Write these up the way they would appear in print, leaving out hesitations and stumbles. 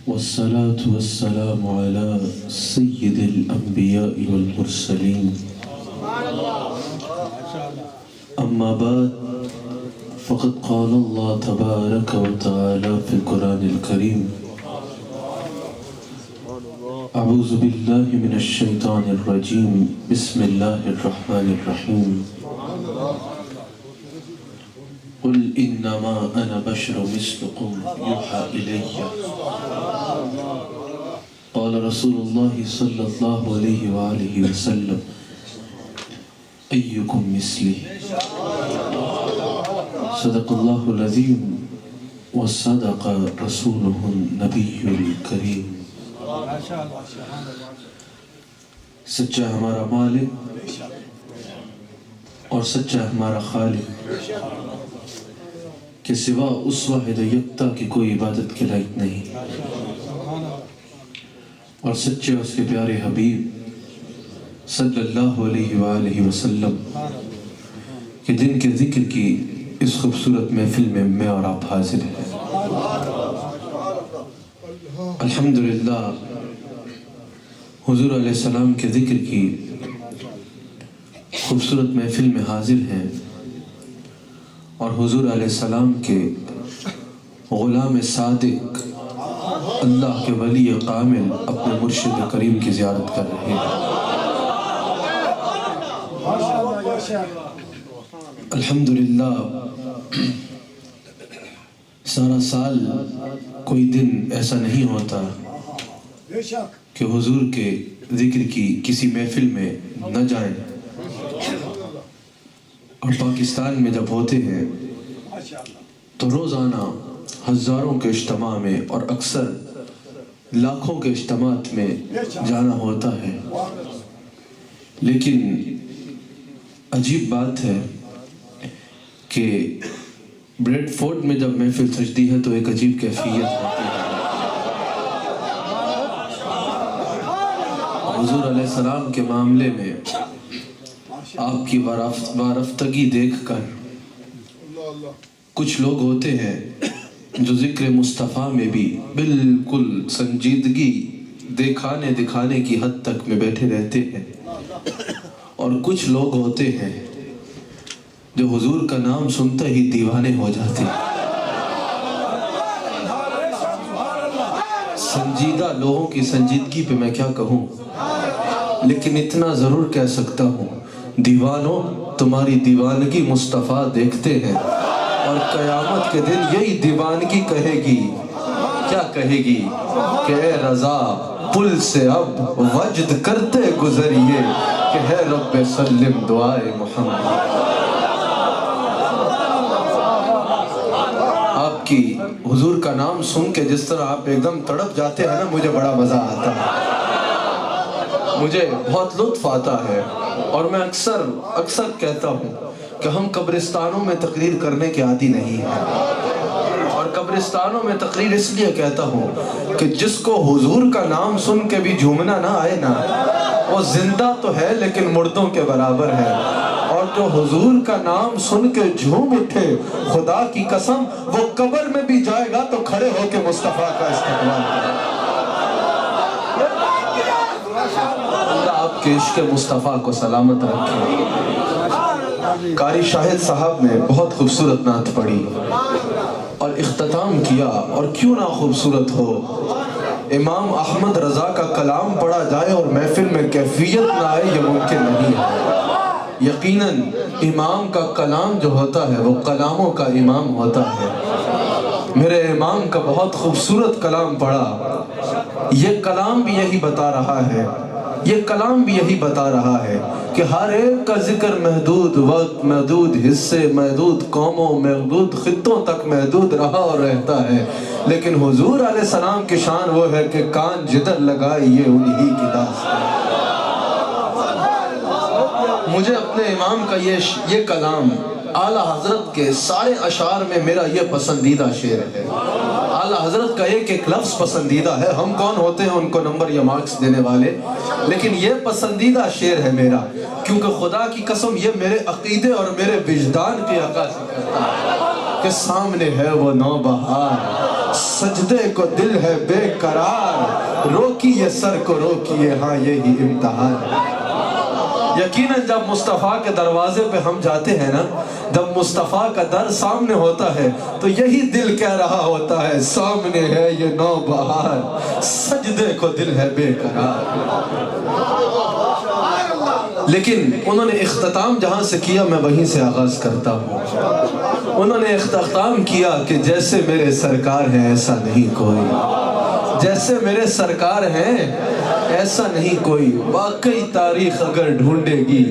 والصلاة والسلام على سيد الأنبياء والمرسلين أما بعد فقد قال الله تبارك وتعالى في القرآن الكريم أعوذ بالله من الشيطان الرجيم بسم الله الرحمن الرحيم قل إنما أنا بشر مثلكم يوحى إلي قال رسول الله صلى الله عليه وآله وسلم أيكم مثلي صدق الله العظيم وصدق رسوله النبي الكريم. سچا ہمارا مالک اور سچا ہمارا خالق کہ سوا اس واحد یکتا کی کوئی عبادت کے لائق نہیں، اور سچے اس کے پیارے حبیب صلی اللہ علیہ وآلہ وسلم کے دن کے ذکر کی اس خوبصورت محفل میں اور آپ حاضر ہیں۔ الحمدللہ حضور علیہ السلام کے ذکر کی خوبصورت محفل میں حاضر ہیں، اور حضور علیہ السلام کے غلام صادق اللہ کے ولی کامل اپنے مرشد کریم کی زیارت کر رہے ہیں۔ الحمدللہ سارا سال کوئی دن ایسا نہیں ہوتا کہ حضور کے ذکر کی کسی محفل میں نہ جائیں، اور پاکستان میں جب ہوتے ہیں تو روزانہ ہزاروں کے اجتماع میں اور اکثر لاکھوں کے اجتماعات میں جانا ہوتا ہے، لیکن عجیب بات ہے کہ بریڈ فورڈ میں جب محفل سجتی ہے تو ایک عجیب کیفیت ہوتی ہے۔ حضور علیہ السلام کے معاملے میں آپ کی وارفتگی دیکھ کر کچھ لوگ ہوتے ہیں جو ذکر مصطفیٰ میں بھی بالکل سنجیدگی دکھانے کی حد تک میں بیٹھے رہتے ہیں، اور کچھ لوگ ہوتے ہیں جو حضور کا نام سنتے ہی دیوانے ہو جاتے ہیں۔ سنجیدہ لوگوں کی سنجیدگی پہ میں کیا کہوں، لیکن اتنا ضرور کہہ سکتا ہوں، دیوانوں تمہاری دیوانگی مصطفیٰ دیکھتے ہیں، اور قیامت کے دن یہی دیوانگی کہے گی، کیا کہے گی کہ اے رضا پل سے اب وجد کرتے گزریے کہ ہے رب سلم دعائے محمد۔ آپ کی حضور کا نام سن کے جس طرح آپ ایک دم تڑپ جاتے ہیں نا، مجھے بڑا مزہ آتا ہے، مجھے بہت لطف آتا ہے، اور میں اکثر کہتا ہوں کہ ہم قبرستانوں میں تقریر کرنے کے عادی نہیں ہیں، اور قبرستانوں میں تقریر اس لیے کہتا ہوں کہ جس کو حضور کا نام سن کے بھی جھومنا نہ آئے نا، وہ زندہ تو ہے لیکن مردوں کے برابر ہے، اور جو حضور کا نام سن کے جھوم اٹھے خدا کی قسم وہ قبر میں بھی جائے گا تو کھڑے ہو کے مصطفیٰ کا استقبال کرے۔ اللہ آپ کے عشق مصطفیٰ کو سلامت رکھے۔ قاری شاہد صاحب نے بہت خوبصورت نعت پڑھی اور اختتام کیا، اور کیوں نہ خوبصورت ہو، امام احمد رضا کا کلام پڑھا جائے اور محفل میں کیفیت نہ آئے، یہ ممکن نہیں ہے۔ یقیناً امام کا کلام جو ہوتا ہے وہ کلاموں کا امام ہوتا ہے۔ میرے امام کا بہت خوبصورت کلام پڑھا، یہ کلام بھی یہی بتا رہا ہے، یہ کلام بھی یہی بتا رہا ہے کہ ہر ایک کا ذکر محدود وقت، محدود حصے، محدود قوموں، محدود خطوں تک محدود رہا اور رہتا ہے، لیکن حضور علیہ السلام کی شان وہ ہے کہ کان جدھر لگائے یہ انہی کی داستان۔ مجھے اپنے امام کا یہ کلام اعلیٰ حضرت کے سارے اشعار میں میرا یہ پسندیدہ شعر ہے۔ اعلیٰ حضرت کا ایک ایک لفظ پسندیدہ ہے، ہم کون ہوتے ہیں ان کو نمبر یا مارکس دینے والے، لیکن یہ پسندیدہ شعر ہے میرا، کیونکہ خدا کی قسم یہ میرے عقیدے اور میرے وجدان کی عکاسی کرتا ہے کہ سامنے ہے وہ نوبہار سجدے کو دل ہے بے قرار، روکیے سر کو روکیے، ہاں یہی امتحان ہے۔ یقیناً جب مصطفیٰ کے دروازے پہ ہم جاتے ہیں نا، جب مصطفیٰ کا در سامنے ہوتا ہے تو یہی دل کہہ رہا ہوتا ہے سامنے ہے یہ نوبہار، سجدے کو دل ہے بے قرار۔ لیکن انہوں نے اختتام جہاں سے کیا میں وہیں سے آغاز کرتا ہوں۔ انہوں نے اختتام کیا کہ جیسے میرے سرکار ہیں ایسا نہیں کوئی، جیسے میرے سرکار ہیں ایسا نہیں کوئی، واقعی تاریخ اگر ڈھونڈے گی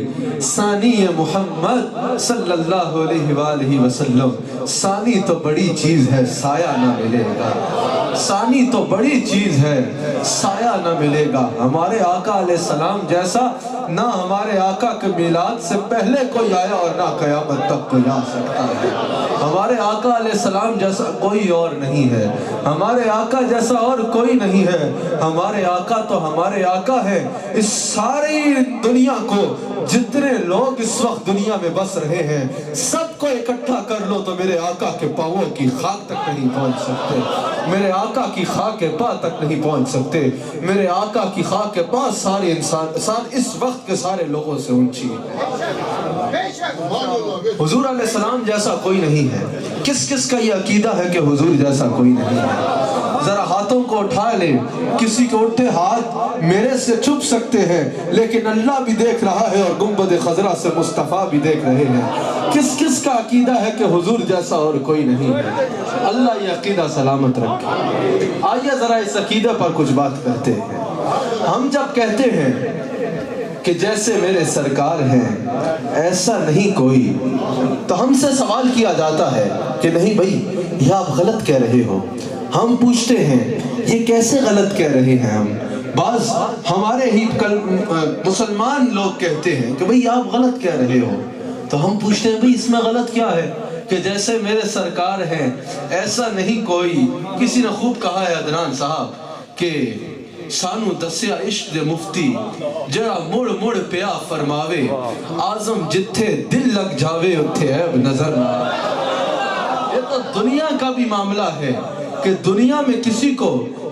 ثانی محمد صلی اللہ علیہ وآلہ وسلم، ثانی تو بڑی چیز ہے سایہ نہ ملے گا، ثانی تو بڑی چیز ہے سایہ نہ ملے گا۔ ہمارے آقا علیہ السلام جیسا نہ ہمارے آقا کے میلاد سے پہلے کوئی آیا اور نہ قیامت تک کوئی آ سکتا ہے۔ ہمارے آقا علیہ السلام جیسا کوئی اور نہیں ہے، ہمارے آقا جیسا اور کوئی نہیں ہے۔ ہمارے آقا تو ہمارے آقا ہے۔ اس ساری دنیا کو جتنے لوگ اس وقت دنیا میں بس رہے ہیں سب کو اکٹھا کر لو تو میرے آقا کے پاؤں کی خاک تک نہیں پہنچ سکتے، میرے آقا کی خاک پا تک نہیں پہنچ سکتے۔ میرے آقا کی خاک پا سارے انسان اس وقت کے سارے لوگوں سے اونچی ہے۔ حضور علیہ السلام جیسا کوئی نہیں ہے۔ کس کس کا یہ عقیدہ ہے کہ حضور جیسا کوئی نہیں ہے؟ ذرا ہاتھوں کو اٹھا لے، کسی کے اٹھے ہاتھ میرے سے چھپ سکتے ہیں لیکن اللہ بھی دیکھ رہا ہے اور گنبد خضرا سے مصطفیٰ بھی دیکھ رہے ہیں۔ کس کس کا عقیدہ ہے کہ حضور جیسا اور کوئی نہیں ہے؟ اللہ یہ عقیدہ سلامت رکھے۔ آئیے ذرا اس عقیدہ پر کچھ بات کرتے ہیں۔ ہم جب کہتے ہیں کہ جیسے میرے سرکار ہیں ایسا نہیں کوئی، تو ہم سے سوال کیا جاتا ہے کہ نہیں بھائی یہ آپ غلط کہہ رہے ہو۔ ہم پوچھتے ہیں یہ کیسے غلط کہہ رہے ہیں ہم؟ بعض ہمارے ہی مسلمان لوگ کہتے ہیں کہ بھائی آپ غلط کہہ رہے ہو، تو ہم پوچھتے ہیں بھائی اس میں غلط کیا ہے کہ جیسے میرے سرکار ہیں ایسا نہیں کوئی۔ کسی نے خوب کہا ہے عدنان صاحب کہ سانو دسیا عشق دے مفتی جڑا مڑ مڑ پیا فرماوے، آزم جتھے دل لگ جاوے اتھے عیب نظر نہ آئے۔ یہ تو دنیا کا بھی معاملہ ہے کہ دنیا میں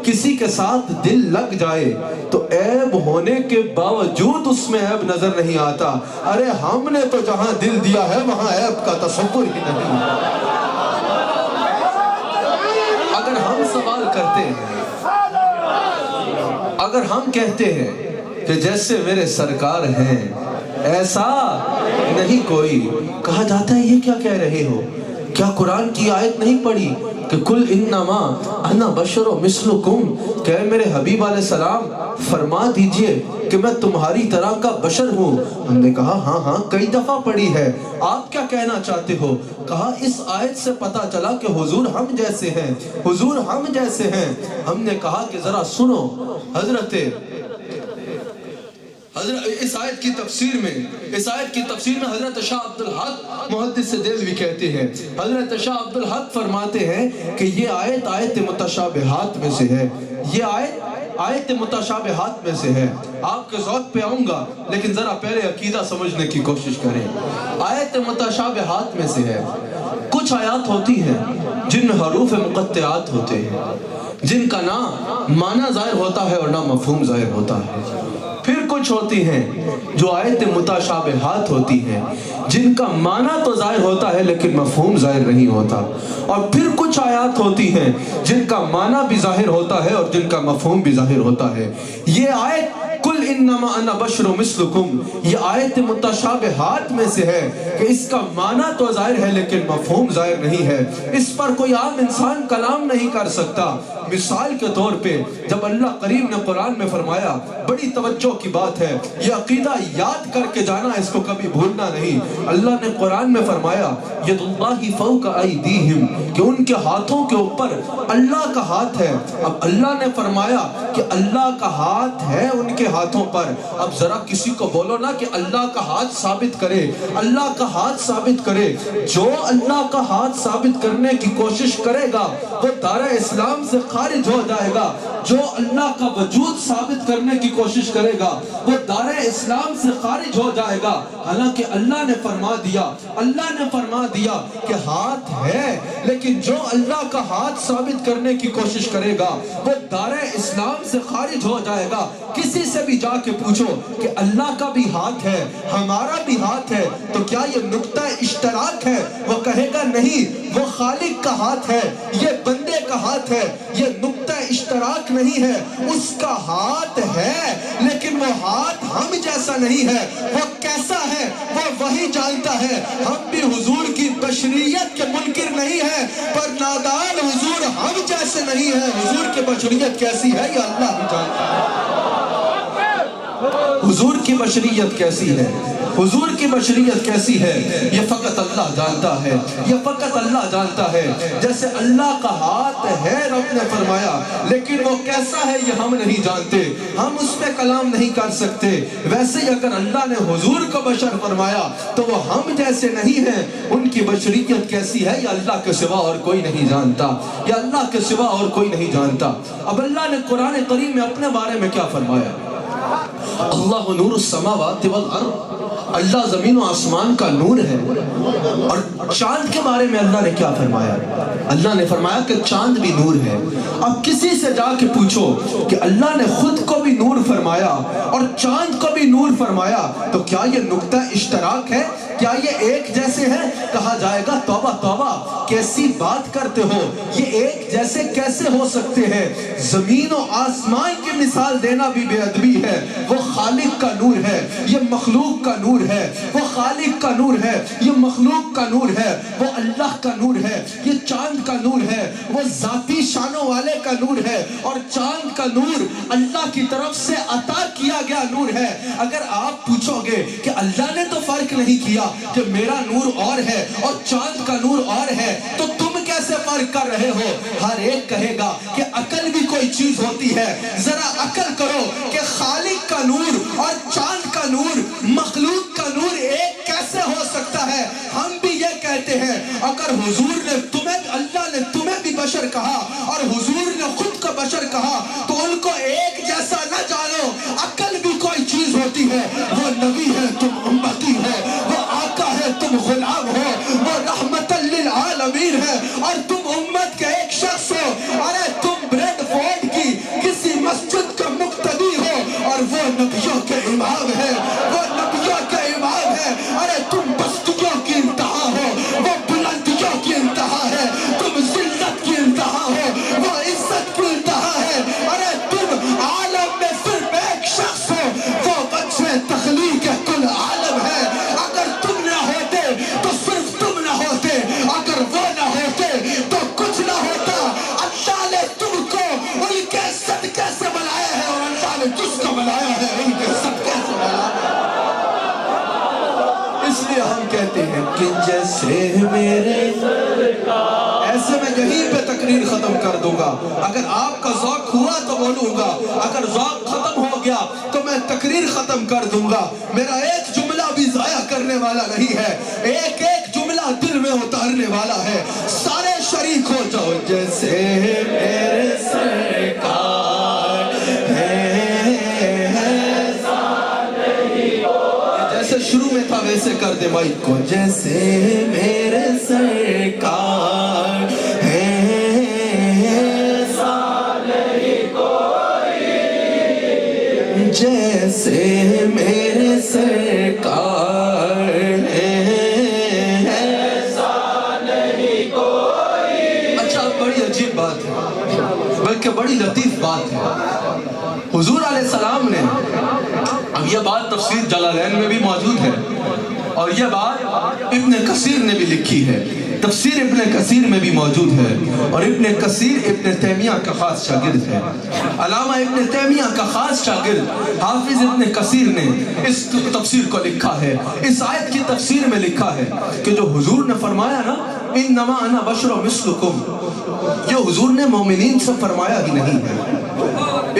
کسی کے ساتھ دل لگ جائے تو عیب ہونے کے باوجود اس میں عیب نظر نہیں آتا۔ ارے ہم نے تو جہاں دل دیا ہے وہاں عیب کا تصور ہی نہیں۔ اگر ہم سوال کرتے ہیں، اگر ہم کہتے ہیں کہ جیسے میرے سرکار ہیں ایسا نہیں کوئی، کہا جاتا ہے یہ کیا کہہ رہے ہو؟ کیا قرآن کی آیت نہیں پڑھی کہ کل انما انا بشر مثلکم، کہ میرے حبیب علیہ السلام فرما دیجئے کہ میں تمہاری طرح کا بشر ہوں؟ ہم نے کہا ہاں کئی دفعہ پڑھی ہے، آپ کیا کہنا چاہتے ہو؟ کہا اس آیت سے پتا چلا کہ حضور ہم جیسے ہیں، حضور ہم جیسے ہیں۔ ہم نے کہا کہ ذرا سنو، حضرت اس آیت کی تفسیر میں حضرت شاہ عبدالحق محدث دہلوی کہتے ہیں، حضرت شاہ عبدالحق فرماتے ہیں کہ یہ آیت متشابہات میں سے ہے، یہ آیت متشابہات میں سے ہے۔ آپ کے ذوق پہ آؤں گا لیکن ذرا پہلے عقیدہ سمجھنے کی کوشش کریں۔ آیت متشابہات میں سے ہے۔ کچھ آیات ہوتی ہیں جن میں حروف مقطعات ہوتے ہیں، جن کا نہ معنی ظاہر ہوتا ہے اور نہ مفہوم ظاہر ہوتا ہے۔ پھر کچھ ہوتی ہیں جو آیت متشابہات ہوتی ہیں جن کا معنی تو ظاہر ہوتا ہے لیکن مفہوم ظاہر نہیں ہوتا۔ اور پھر کچھ آیات ہوتی ہیں جن کا معنی بھی ظاہر ہوتا ہے اور جن کا مفہوم بھی ظاہر ہوتا ہے۔ یہ آیت کل انما انا بشر مثلکم، یہ آیت متشابہات میں سے ہے کہ اس کا معنی تو ظاہر ہے لیکن مفہوم ظاہر نہیں ہے۔ اس پر کوئی عام انسان کلام نہیں کر سکتا۔ مثال کے طور پہ جب اللہ کریم نے قرآن میں فرمایا، بڑی توجہ کی بات ہے، یہ عقیدہ یاد کر کے جانا، اس کو کبھی بھولنا نہیں۔ اللہ نے قرآن میں فرمایا ید اللہ فوق ایدیہم، کہ ان کے ہاتھوں کے اوپر اللہ کا ہاتھ ہے۔ اب اللہ نے فرمایا کہ اللہ کا ہاتھ ہے ان کے ہاتھوں پر۔ اب ذرا کسی کو بولو نا کہ اللہ کا ہاتھ ثابت کرے، اللہ کا ہاتھ ثابت کرے۔ جو اللہ کا ہاتھ ثابت کرنے کی کوشش کرے گا وہ دارِ اسلام سے خارج ہو جائے گا۔ جو اللہ کا وجود ثابت کرنے کی کوشش کرے گا گا، وہ دار اسلام سے خارج ہو جائے گا۔ حالانکہ اللہ نے فرما دیا کہ ہاتھ ہے، لیکن جو اللہ کا ہاتھ ثابت کرنے کی کوشش کرے گا وہ دار اسلام سے خارج ہو جائے گا۔ کسی سے بھی جا کے پوچھو کہ اللہ کا بھی ہاتھ ہے، ہمارا بھی ہاتھ ہے، تو کیا یہ نقطہ اشتراک ہے؟ وہ کہے گا نہیں، وہ خالق کا ہاتھ ہے، یہ بندے کا ہاتھ ہے، یہ نقطہ اشتراک نہیں ہے۔ اس کا ہاتھ ہے لیکن وہ ہاتھ ہم جیسا نہیں ہے۔ وہ کیسا ہے وہ وہی جانتا ہے۔ ہم بھی حضور کی بشریت کے منکر نہیں ہیں، پر نادان حضور ہم جیسے نہیں ہیں۔ حضور کی بشریت کیسی ہے یہ اللہ بھی جانتا ہے۔ حضور کی بشریت کیسی ہے، حضور کی بشریت کیسی ہے، یہ فقط اللہ جانتا ہے، یہ فقط اللہ جانتا ہے۔ جیسے اللہ کا ہاتھ ہے رب نے فرمایا، لیکن وہ کیسا ہے یہ ہم نہیں جانتے، ہم اس پہ کلام نہیں کر سکتے۔ ویسے ہی اگر اللہ نے حضور کو بشر فرمایا تو وہ ہم جیسے نہیں ہیں۔ ان کی بشریت کیسی ہے یہ اللہ کے سوا اور کوئی نہیں جانتا، یہ اللہ کے سوا اور کوئی نہیں جانتا۔ اب اللہ نے قرآن کریم میں اپنے بارے میں کیا فرمایا؟ اللہ نور السماوات والارض، اللہ زمین و آسمان کا نور ہے۔ اور چاند کے بارے میں اللہ نے کیا فرمایا؟ اللہ نے فرمایا کہ چاند بھی نور ہے۔ اب کسی سے جا کے پوچھو کہ اللہ نے خود کو بھی نور فرمایا اور چاند کو بھی نور فرمایا، تو کیا یہ نقطہ اشتراک ہے؟ کیا یہ ایک جیسے ہیں؟ کہا جائے گا توبہ توبہ، کیسی بات کرتے ہو، یہ ایک جیسے کیسے ہو سکتے ہیں؟ زمین و آسمان کی مثال دینا بھی بے ادبی ہے۔ وہ خالق کا نور ہے، یہ مخلوق کا نور ہے۔ وہ خالق کا نور ہے، یہ مخلوق کا نور ہے۔ وہ اللہ کا نور ہے، یہ چاند کا نور ہے۔ وہ ذاتی شانوں والے کا نور ہے، اور چاند کا نور اللہ کی طرف سے عطا کیا گیا نور ہے۔ اگر آپ پوچھو گے کہ اللہ نے تو فرق نہیں کیا کہ میرا نور اور ہے اور چاند کا نور اور ہے، تو تم کیسے فرق کر رہے ہو؟ ہر ایک کہے گا کہ عقل بھی کوئی چیز ہوتی ہے۔ ذرا عقل کرو کہ خالق کا نور اور چاند کا نور، مخلوق کا نور ایک کیسے ہو سکتا ہے؟ ہم بھی یہ کہتے ہیں اگر حضور نے تمہیں، اللہ نے تمہیں بھی بشر کہا اور حضور نے خود کو بشر کہا، تو ان کو ایک جیسا نہ جانو۔ عقل بھی کوئی چیز ہوتی ہے۔ وہ نبی ہے، تم امتی ہو، وہ آقا ہے، تم غلام ہو، وہ رحمت للعالمین ہے اور تم امت کے ایک شخص ہو۔ ارے تم بریڈ فورڈ کی کسی مسجد کا مقتدی ہو اور وہ نبیوں کے امام ہے، وہ نبیوں کے امام ہے۔ ارے تم بستیوں کی انتہا ہو، وہ بلندیوں کی انتہا ہے۔ تم ذلت کی انتہا ہو، وہ عزت کی انتہا ہے۔ ارے تم عالم میں صرف ایک شخص ہو، وہ وجہ تخلیق کل عالم ہے۔ اگر تم نہ ہوتے تو صرف تم نہ ہوتے، اگر وہ نہ ہوتے تو کچھ نہ ہوتا۔ اللہ نے تم کو ان کے صدقے سے بنایا ہے، اور اللہ نے جس کو بنایا ہے ان کے صدقے سے بنایا ہے۔ اس لیے ہم کہتے ہیں کہ جیسے میرے ایسے میں یہیں پہ تقریر ختم کر دوں گا۔ اگر آپ کا ذوق ہوا تو بولوں گا، اگر ذوق ختم ہو گیا تو میں تقریر ختم کر دوں گا۔ میرا ایک جملہ بھی ضائع کرنے والا نہیں ہے، ایک ایک جملہ دل میں اتارنے والا ہے۔ سارے شریک ہو جاؤ۔ جیسے میرے سرکار ہیں، جیسے شروع میں تھا ویسے کر دے مائک کو۔ جیسے میرے سرکار ہیں، ایسا نہیں کوئی، جیسے میرے سرکار ہیں، ایسا نہیں کوئی۔ اچھا، بڑی عجیب بات ہے، بلکہ بڑی لطیف بات ہے۔ حضور علیہ السلام نے، اب یہ بات تفسیر جلالین میں بھی موجود ہے اور یہ بات ابن کثیر نے بھی لکھی ہے، تفسیر ابن کثیر میں بھی موجود ہے، اور ابن کثیر ابن تیمیہ کا خاص شاگرد ہے۔ علامہ ابن تیمیہ کا خاص شاگرد حافظ ابن کثیر نے اس تفسیر کو لکھا ہے، اس آیت کی تفسیر میں لکھا ہے کہ جو حضور نے فرمایا نا انما انا بشر مثلکم، یہ حضور نے مومنین سے فرمایا ہی نہیں ہے۔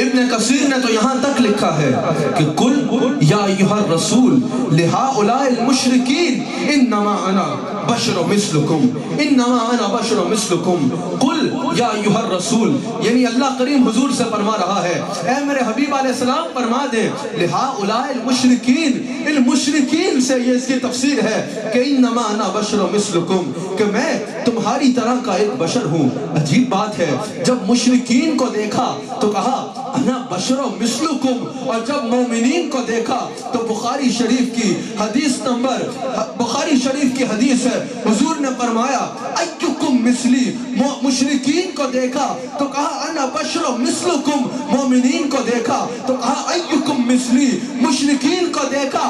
ابن کثیر نے تو یہاں تک لکھا ہے کہ قل یا ایھا الرسول لہؤلاء المشرکین انما انا بشر مثلکم انما انا بشر مثلکم قل یا ایھا الرسول، یعنی اللہ کریم حضور سے فرما رہا ہے اے میرے حبیب علیہ السلام فرما دے لہؤلاء المشرکین، ان مشرکین سے یہ اس کی تفسیر ہے کہ انما انا بشر مثلکم، کہ میں تمہاری طرح کا ایک بشر ہوں۔ عجیب بات ہے، جب مشرکین کو دیکھا تو کہا انا بشر مثلکم، اور جب مومنین کو دیکھا تو بخاری شریف کی حدیث نمبر، بخاری شریف کی حدیث ہے، حضور نے فرمایا ایکم مثلی، مشرکین کو دیکھا تو کہا انا بشر مثلکم، مومنین کو دیکھا تو کہا ایکم مثلی، مشرکین کو دیکھا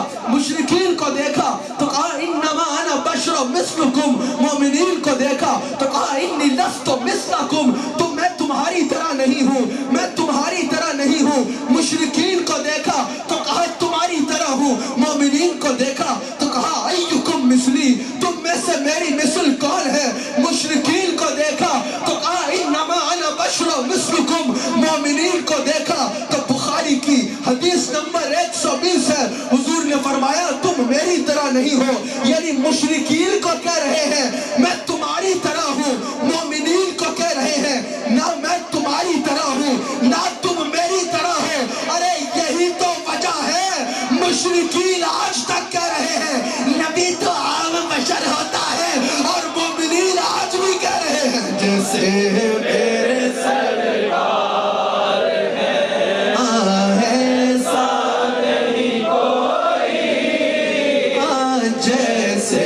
تو کہا انما انا بشر مثلکم، مومنین کو دیکھا تو کہا انی لست مثلکم، تو میں تمہاری طرح نہیں ہوں، میں تمہاری طرح نہیں ہوں۔ مشرکین کو دیکھا تو کہا تمہاری طرح ہوں، مومنین کو دیکھا تو کہا ایکم مثلی، تم میں سے میری مثل کون ہے؟ مشرکین کو دیکھا تو کہا انما انا بشر مثلکم، مومنین کو دیکھا تو بخاری کی حدیث نمبر 120 ہے، حضور نے فرمایا تم میری طرح نہیں ہو، یعنی مشرکین کو کہہ رہے ہیں میں تمہاری طرح ہوں، مومنین کو کہہ رہے ہیں نہ میں تمہاری طرح ہوں نہ تم میری طرح ہو۔ ارے یہی تو وجہ ہے مشرکین آج تک کہہ رہے ہیں نبی تو عام بشر ہوتا ہے، اور مومنین آج بھی کہہ رہے ہیں جیسے میرے سرکار ہیں ایسا نہیں کوئی، جیسے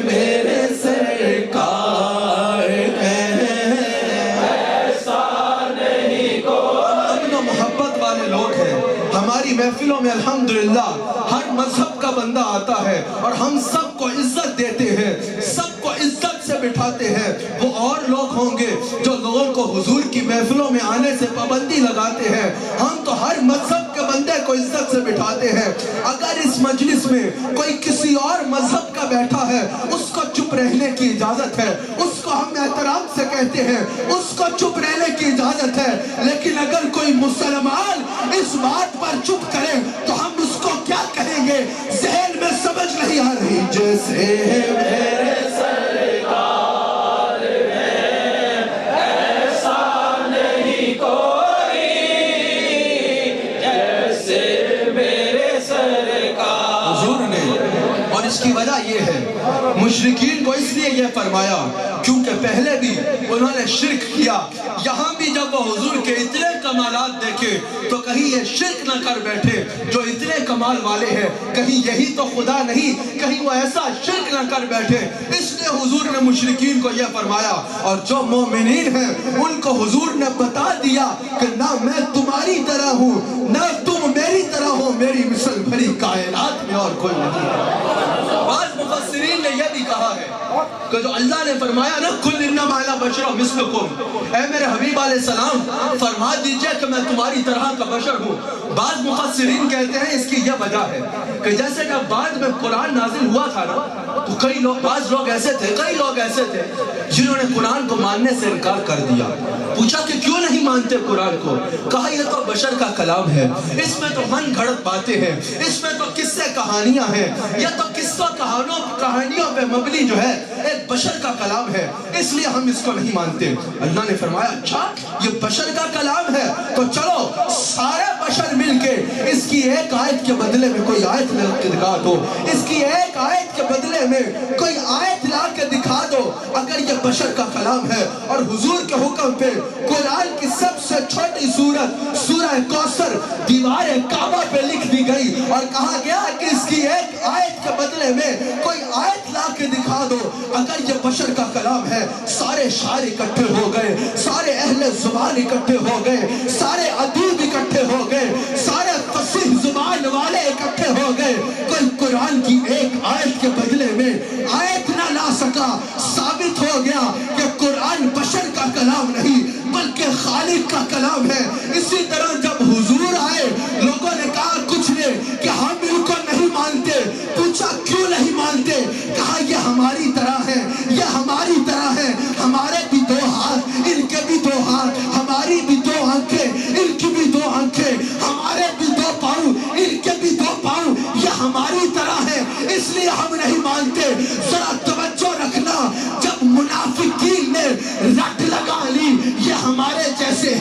میرے سرکار ہیں ایسا نہیں کوئی۔ امن و محبت والے لوگ ہیں ہماری محفلوں میں الحمدللہ، ہر مذہب کا بندہ آتا ہے اور ہم سب کو عزت دیتے ہیں، سب کو عزت سے بٹھاتے ہیں۔ وہ اور لوگ ہوں گے جو لوگوں کو حضور کی محفلوں میں آنے سے پابندی لگاتے ہیں، ہم تو ہر مذہب کے بندے کو عزت سے بٹھاتے ہیں۔ اگر اس مجلس میں کوئی کسی اور مذہب کا بیٹھا ہے اس کو چپ رہنے کی اجازت ہے، اس کو ہم احترام سے کہتے ہیں اس کو چپ رہنے کی اجازت ہے، لیکن اگر کوئی مسلمان اس بات پر چپ کرے تو ہم اس کو کیا کہیں گے ذہن میں سمجھ نہیں آ رہی۔ جیسے میرے سرکار ہیں ایسا نہیں کوئی، جیسے میرے سرکار۔ حضور نے، اور اس کی وجہ یہ ہے مشرکین کو اس لیے یہ فرمایا کیونکہ پہلے بھی انہوں نے شرک کیا، یہاں بھی جب وہ حضور کے اتنے کمالات دیکھے تو کہیں یہ شرک نہ کر بیٹھے جو اتنے کمال والے ہیں، کہیں یہی تو خدا نہیں، کہیں وہ ایسا شرک نہ کر بیٹھے، اس لیے حضور نے مشرکین کو یہ فرمایا۔ اور جو مومنین ہیں ان کو حضور نے بتا دیا کہ نہ میں تمہاری طرح ہوں نہ تم میری طرح ہو، میری مثل بھری کائنات میں اور کوئی نہیں ہے۔ بعض مفسرین نے یہ بھی کہا ہے کہ جو اللہ نے فرمایا نا کل انما انا بشر مثلکم، اے میرے حبیب علیہ السلام فرما دیجئے کہ میں تمہاری طرح کا بشر ہوں۔ بعض مفسرین کہتے ہیں اس کی یہ وجہ ہے کہ جیسے کہ بعد میں قرآن نازل ہوا تھا نا تو کئی لوگ ایسے تھے جنہوں نے قرآن کو ماننے سے انکار کر دیا۔ پوچھا کہ کیوں نہیں مانتے قرآن کو؟ کہا یہ تو بشر کا کلام ہے، اس میں تو من گھڑت باتیں ہیں، اس میں تو قصے کہانیاں ہیں، یہ تو قصوں کہانیوں پہ مبنی جو ہے ایک بشر کا کلام ہے، اس لیے ہم اس کو نہیں مانتے۔ اللہ نے فرمایا اچھا یہ بشر کا کلام ہے تو چلو سارے بشر مل کے اس کی ایک آیت کے بدلے میں کوئی آیت لا کے دکھا دو، اس کی ایک آیت کے بدلے میں کوئی آیت لا کے دکھا دو اگر یہ بشر کا کلام ہے۔ اور حضور کے حکم پہ قرآن کی سب سے چھوٹی سورت سورہ کوثر دیوار کعبہ پہ لکھ دی گئی اور کہا گیا کہ اس کی ایک آیت کے بدلے میں کوئی آیت لا کے دکھا دو اگر یہ بشر کا کلام ہے۔ سارے شاعر اکٹھے ہو گئے، سارے اہل زبان اکٹھے ہو گئے، سارے ادیب اکٹھے ہو گئے، سارے فصیح زبان والے اکٹھے ہو گئے، کوئی قرآن کی ایک آیت کے بدلے میں آیت نہ لا سکا۔ ثابت ہو گیا کہ قرآن بشر کا کلام نہیں بلکہ خالق کا کلام ہے۔ اسی طرح جب حضور آئے لوگوں نے کہا کچھ نے کہ ہم ان کو نہیں مانتے، پوچھا کیوں نہیں مانتے؟ کہا یہ ہماری طرح ہے، یہ ہماری طرح ہے، ہمارے بھی دو ہاتھ ان کے بھی دو ہاتھ، ہماری بھی دو آنکھیں ان کی بھی دو آنکھیں، ہمارے بھی دو پاؤں ان کے بھی دو پاؤں، یہ ہماری طرح ہے اس لیے ہم نہیں مانتے۔ ذرا توجہ رکھنا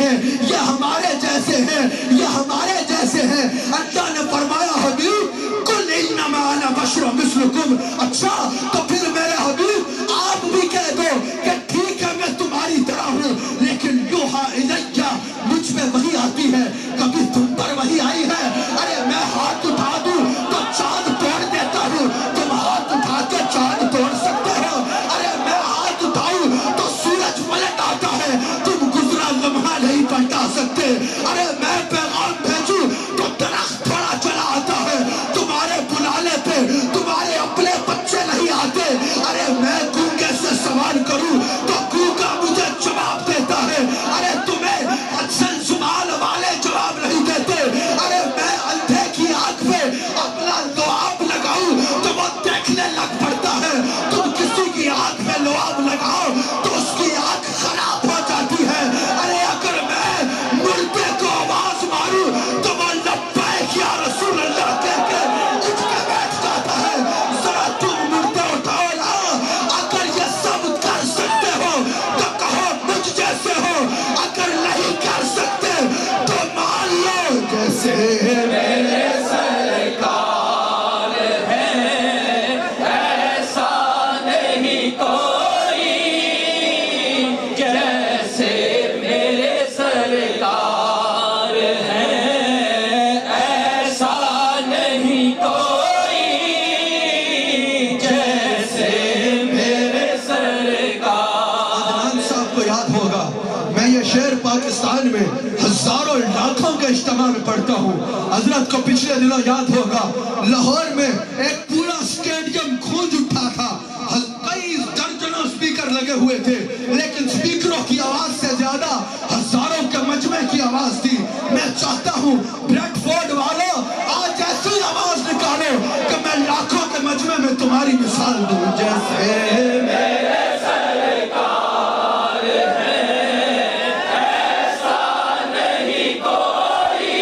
ہیں، یہ ہمارے جیسے ہیں، یہ ہمارے جیسے ہیں۔ اللہ نے فرمایا حبیب قل انما انا بشر مثلکم، اچھا تو پھر میرے حبیب آپ بھی کہہ دو کہ ٹھیک ہے میں تمہاری طرح ہوں، لیکن یوحا الیہ، مجھ پہ وحی آتی ہے۔ کبھی تم پر وحی آئی ہے؟ ارے میں ہاتھ اٹھا دوں تو چاند توڑ دیتا ہوں، تم ہاتھ اٹھا کے چاند توڑ سکتے ہو؟ ارے میں ہاتھ اٹھاؤں تو سورج پلٹ آتا ہے، تم گزرا لمحہ نہیں پلٹا سکتے۔ ارے میں پیغام بھیجوں تو درخت تھوڑا چلا آتا ہے، تمہارے بلانے پہ تمہارے اپنے بچے نہیں آتے۔ ارے میں گونگے سے سوال کروں تو گونگا مجھے جواب دیتا ہے۔ ارے تمہیں اکثر زبان والے جواب نہیں دیتے۔ ارے میں اندھے کی آنکھ پہ اپنا لعاب لگاؤں تو وہ دیکھنے لگ پڑتا ہے، تم کسی کی آنکھ پہ لعاب لگاؤ تو اس کی آنکھ خراب ہو جاتی ہے۔ ارے اگر میں مردے کو آواز ماروں تو وہ لبیک یا رسول اللہ کہہ کے اٹھ کے بیٹھ جاتا ہے۔ ذرا تم مردے اٹھاؤ نا، اگر یہ سب کر سکتے ہو تو کہو مجھ جیسے ہو، اگر نہیں کر سکتے تو مان لو جیسے میرے سرکار ہیں، ایسا نہیں کوئی جیسے میرے سرکار ہیں، ایسا نہیں کوئی جیسے میرے سرکار۔ عدنان صاحب کو یاد ہوگا، میں یہ شعر پاکستان میں ہزاروں لاکھوں کے اجتماع میں پڑھتا ہوں۔ حضرت کو پچھلے دنوں یاد ہوگا لاہور میں ایک پورا اسٹیڈیم گونج اٹھا تھا، کئی درجنوں سپیکر لگے ہوئے تھے، لیکن سپیکروں کی آواز سے زیادہ ہزاروں کے مجمع کی آواز تھی۔ میں چاہتا ہوں بریڈ فورڈ والوں آج ایسی آواز نکالو کہ میں لاکھوں کے مجمع میں تمہاری مثال دوں جیسے میرے سرکار ہیں، ایسا نہیں کوئی۔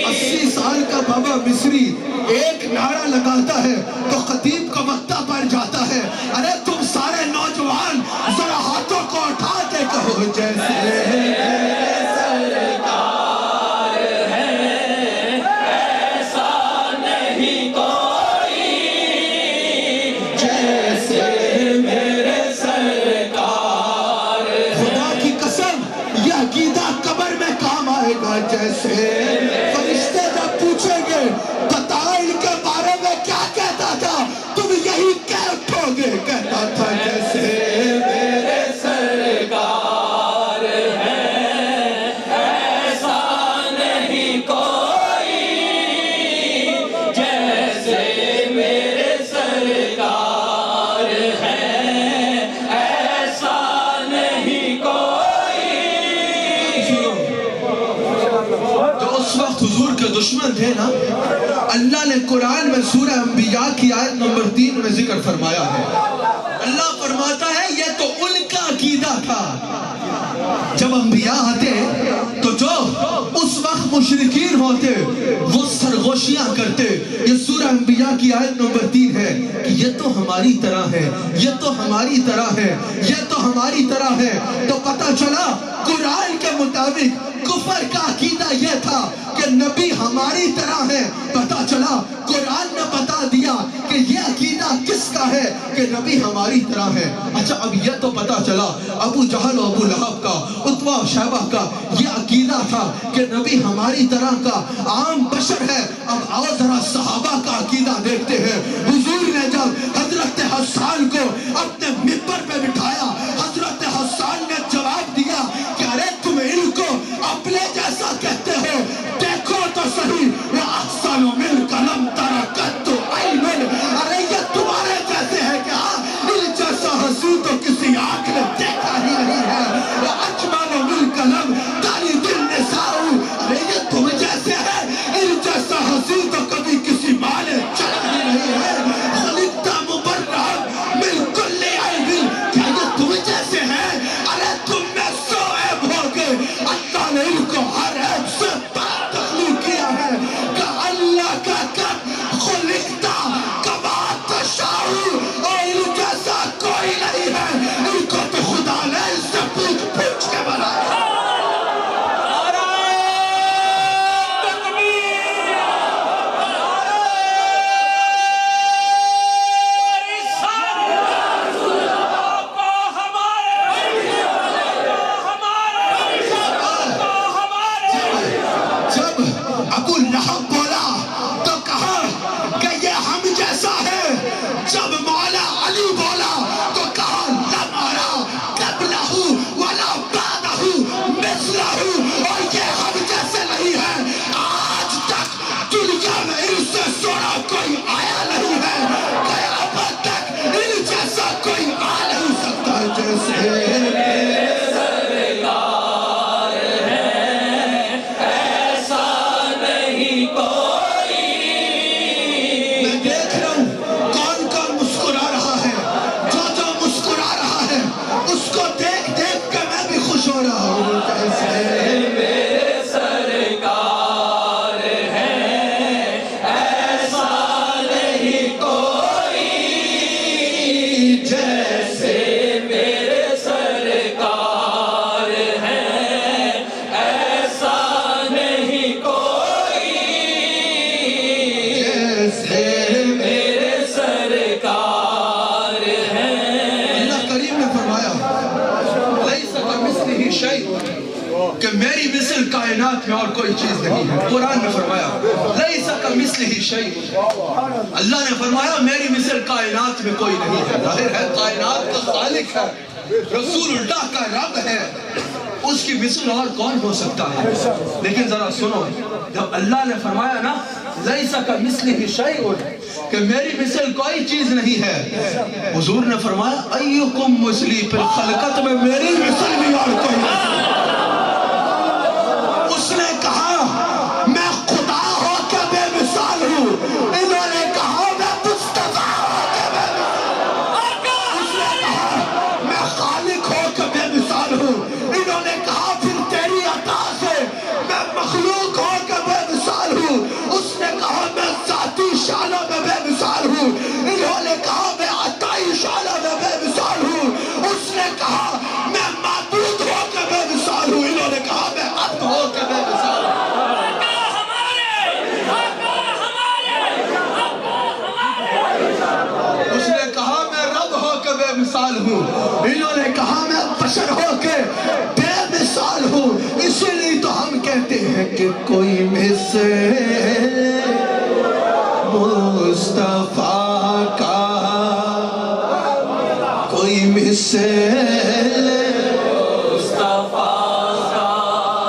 80 سال کا بابا مصری ایک نعرہ لگاتا ہے تو خطیب کا وقتہ بڑھ جاتا ہے۔ ارے تم سارے نوجوان ذرا ہاتھوں کو اٹھا کے کہو جیسے میرے سرکار ہیں، ایسا نہیں کوئی جیسے میرے سرکار۔ خدا کی قسم یہ عقیدہ قبر میں کام آئے گا جیسے فرشتے جب پوچھیں گے بتا ان کے بارے میں کیا کہتا تھا، تم یہی کہہ اٹھو گے، کہتا تھا جیسے میرے سرکار ہیں، ایسا نہیں کوئی جیسے میرے سرکار ہیں، ایسا نہیں کوئی۔ جو اس وقت حضور کے دشمن تھے نا، اللہ نے قرآن میں سورہ انبیاء کی آیت نمبر 3 میں ذکر فرمایا ہے۔ اللہ فرماتا ہے یہ تو ان کا عقیدہ تھا۔ جب انبیاء آتے تو جو اس وقت مشرکین ہوتے وہ سرگوشیاں کرتے۔ یہ سورہ انبیاء کی آیت نمبر 3 ہے کہ یہ تو ہماری طرح ہے، یہ تو ہماری طرح ہے، یہ تو ہماری طرح ہے۔ تو پتہ چلا قرآن کے مطابق کفر کا عقیدہ یہ تھا کہ نبی ہماری طرح ہے۔ پتہ چلا قرآن نے بتا دیا کہ یہ عقیدہ کس کا ہے کہ نبی ہماری طرح ہے۔ اچھا اب یہ تو پتا چلا ابو جہل و ابو لہب کا، عتبہ و شیبہ کا یہ عقیدہ تھا کہ نبی ہماری طرح کا عام بشر ہے۔ اب آؤ ذرا صحابہ کا عقیدہ دیکھتے ہیں۔ حضور نے جب حضرت حسان کو اپنے ممبر پہ بٹھایا، حضرت حسان نے جواب دیا کہ ارے تم ان کو اپنے جیسا کہتے ہو، دیکھو تو صحیح وَأَحْسَنُ مِنْكَ لَمْ تَرَ قَطُّ عَيْنٌ۔ ارے یہ تمہارے جیسے ہے کیا؟ ان جیسا حسین تو کسی آنکھ نے دیکھا ہی نہیں ہے۔ وَأَجْمَلُ مِنْكَ لَمْ تَلِدِ النِّسَاءُ۔ ارے یہ تم جیسے ہے، ان جیسا حسین تو کبھی کسی ماں نے چلا ہی نہیں ہے۔ خَلِقْتَ مُبَرَّأً مِنْ كُلِّ عَيْبٍ۔ کیا یہ تم جیسے ہیں؟ ارے تم میں 100 عیب ہو گئے، اللہ نے ان کو ہر عیب سے پاک تخلیق کیا ہے کہ اللہ کا کم خلقتا کما تشاء، اور ان جیسا کوئی نہیں ہے۔ ان کو تو خدا نے اس سے پوچھ پوچھ کے بنایا۔ ہمارا ہو جیسے میرے سرکار ہیں، ایسا نہیں کوئی جیسے میرے سرکار ہیں، ایسا نہیں کوئی جیسے میرے سرکار ہیں۔ اللہ کریم نے فرمایا لیس کمثلہ شیء، کہ میری مثل کائنات میں اور کوئی چیز نہیں ہے۔ قرآن میں فرمایا لیس کمثلہ شیء، اللہ نے فرمایا میری مثل کائنات میں کوئی نہیں ہے۔ ظاہر ہے کائنات کا خالق ہے، رسول اللہ کا رب ہے، اس کی مثل اور کون ہو سکتا ہے؟ لیکن ذرا سنو، جب اللہ نے فرمایا نا لیس کمثلہ شیء، کہ میری مثل کوئی چیز نہیں ہے، حضور نے فرمایا ایکم مثلی، پھر خلقت میں میری مثل بھی اور کوئی نہیں۔ اس نے کہا میں خدا ہو کے بے مثال ہوں، انہوں نے کہا میں مصطفیٰ ہو کے بے مثال، اس نے کہا میں خالق ہو کے بے مثال ہوں، انہوں نے کہا پھر تیری عطا سے میں مخلوق ہو کے بے مثال ہوں، اس نے کہا میں ذاتی شانوں میں بے مثال ہوں، انہوں نے کہا میں عطائی شانوں میں بے مثال ہوں، اس نے کہا میں معبود ہو کے بے مثال ہوں، انہوں نے کہا میں عبد ہو کے بے مثال ہوں۔ اس نے کہا میں رب ہو کے بے مثال ہوں، انہوں نے کہا میں بشر ہو کے بے مثال ہوں۔ اسی لیے تو ہم کہتے ہیں کہ کوئی مثل مصطفیٰ کا، کوئی مثل مصطفیٰ کا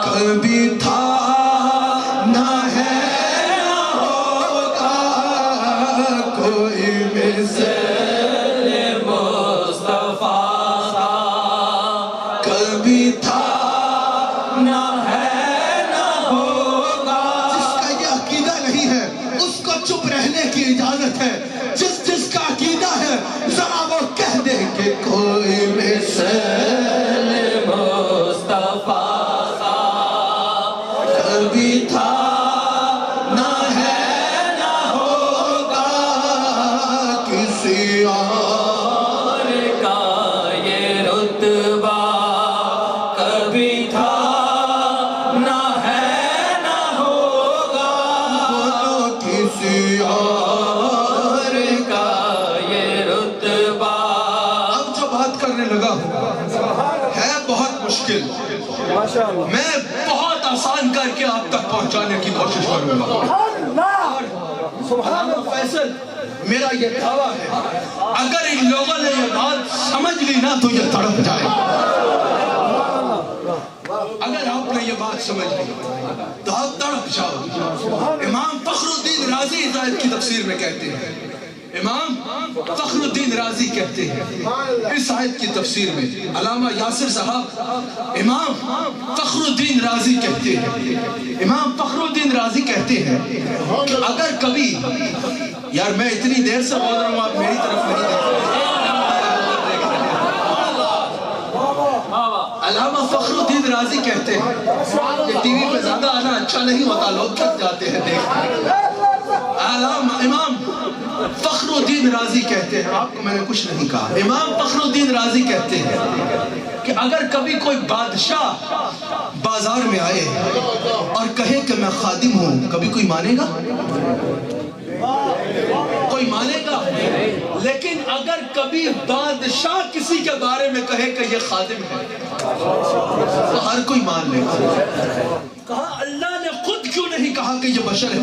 کبھی تھا نہ ہے نہ ہوگا، کوئی مثل مصطفیٰ کا کبھی تھا نہ ہے نہ ہوگا۔ جس کا یہ عقیدہ نہیں ہے اس کو چپ رہنے کی اجازت ہے، جس کا عقیدہ ہے ذرا وہ کہہ دے کہ کوئی مثل مصطفیٰ کا کبھی تھا نہ ہے نہ ہوگا، کسی اور اور کا یہ رتبہ کبھی تھا نہ ہے نہ ہوگا، کسی اور کا یہ رتبہ۔ اب جو بات کرنے لگا ہوں ہے بہت مشکل، میں بہت آسان کر کے آپ تک پہنچانے کی کوشش کروں گا۔ علامہ فیصل میرا یہ دعویٰ ہے اگر ان لوگوں نے یہ بات سمجھ لی نا تو یہ تڑپ جائے۔ اگر آپ نے یہ بات سمجھ لی تو آپ تڑپ جاؤ۔ امام فخر الدین رازی اس کی تفسیر میں کہتے ہیں، امام فخر الدین رازی کہتے ہیں اس آیت کی تفسیر میں، علامہ یاسر صاحب امام فخر الدین رازی کہتے ہیں، امام فخر الدین رازی کہتے ہیں کہ اگر کبھی، یار میں اتنی دیر سے بول رہا ہوں آپ میری طرف نہیں دیکھ رہے، علامہ فخر الدین رازی کہتے ہیں کہ ٹی وی پہ زیادہ آنا اچھا نہیں ہوتا، لوگ تھک جاتے ہیں دیکھنے۔ امام فخر الدین رازی کہتے ہیں، آپ کو میں نے کچھ نہیں کہا، امام فخر الدین رازی کہتے ہیں کہ اگر کبھی کوئی بادشاہ بازار میں آئے اور کہے کہ میں خادم ہوں، کبھی کوئی مانے گا؟ کوئی مانے گا؟ لیکن اگر کبھی بادشاہ کسی کے بارے میں کہے کہ یہ خادم ہے تو ہر کوئی مان لے گا۔ کہا اللہ نے خود کیوں نہیں کہا کہ یہ بشر ہے؟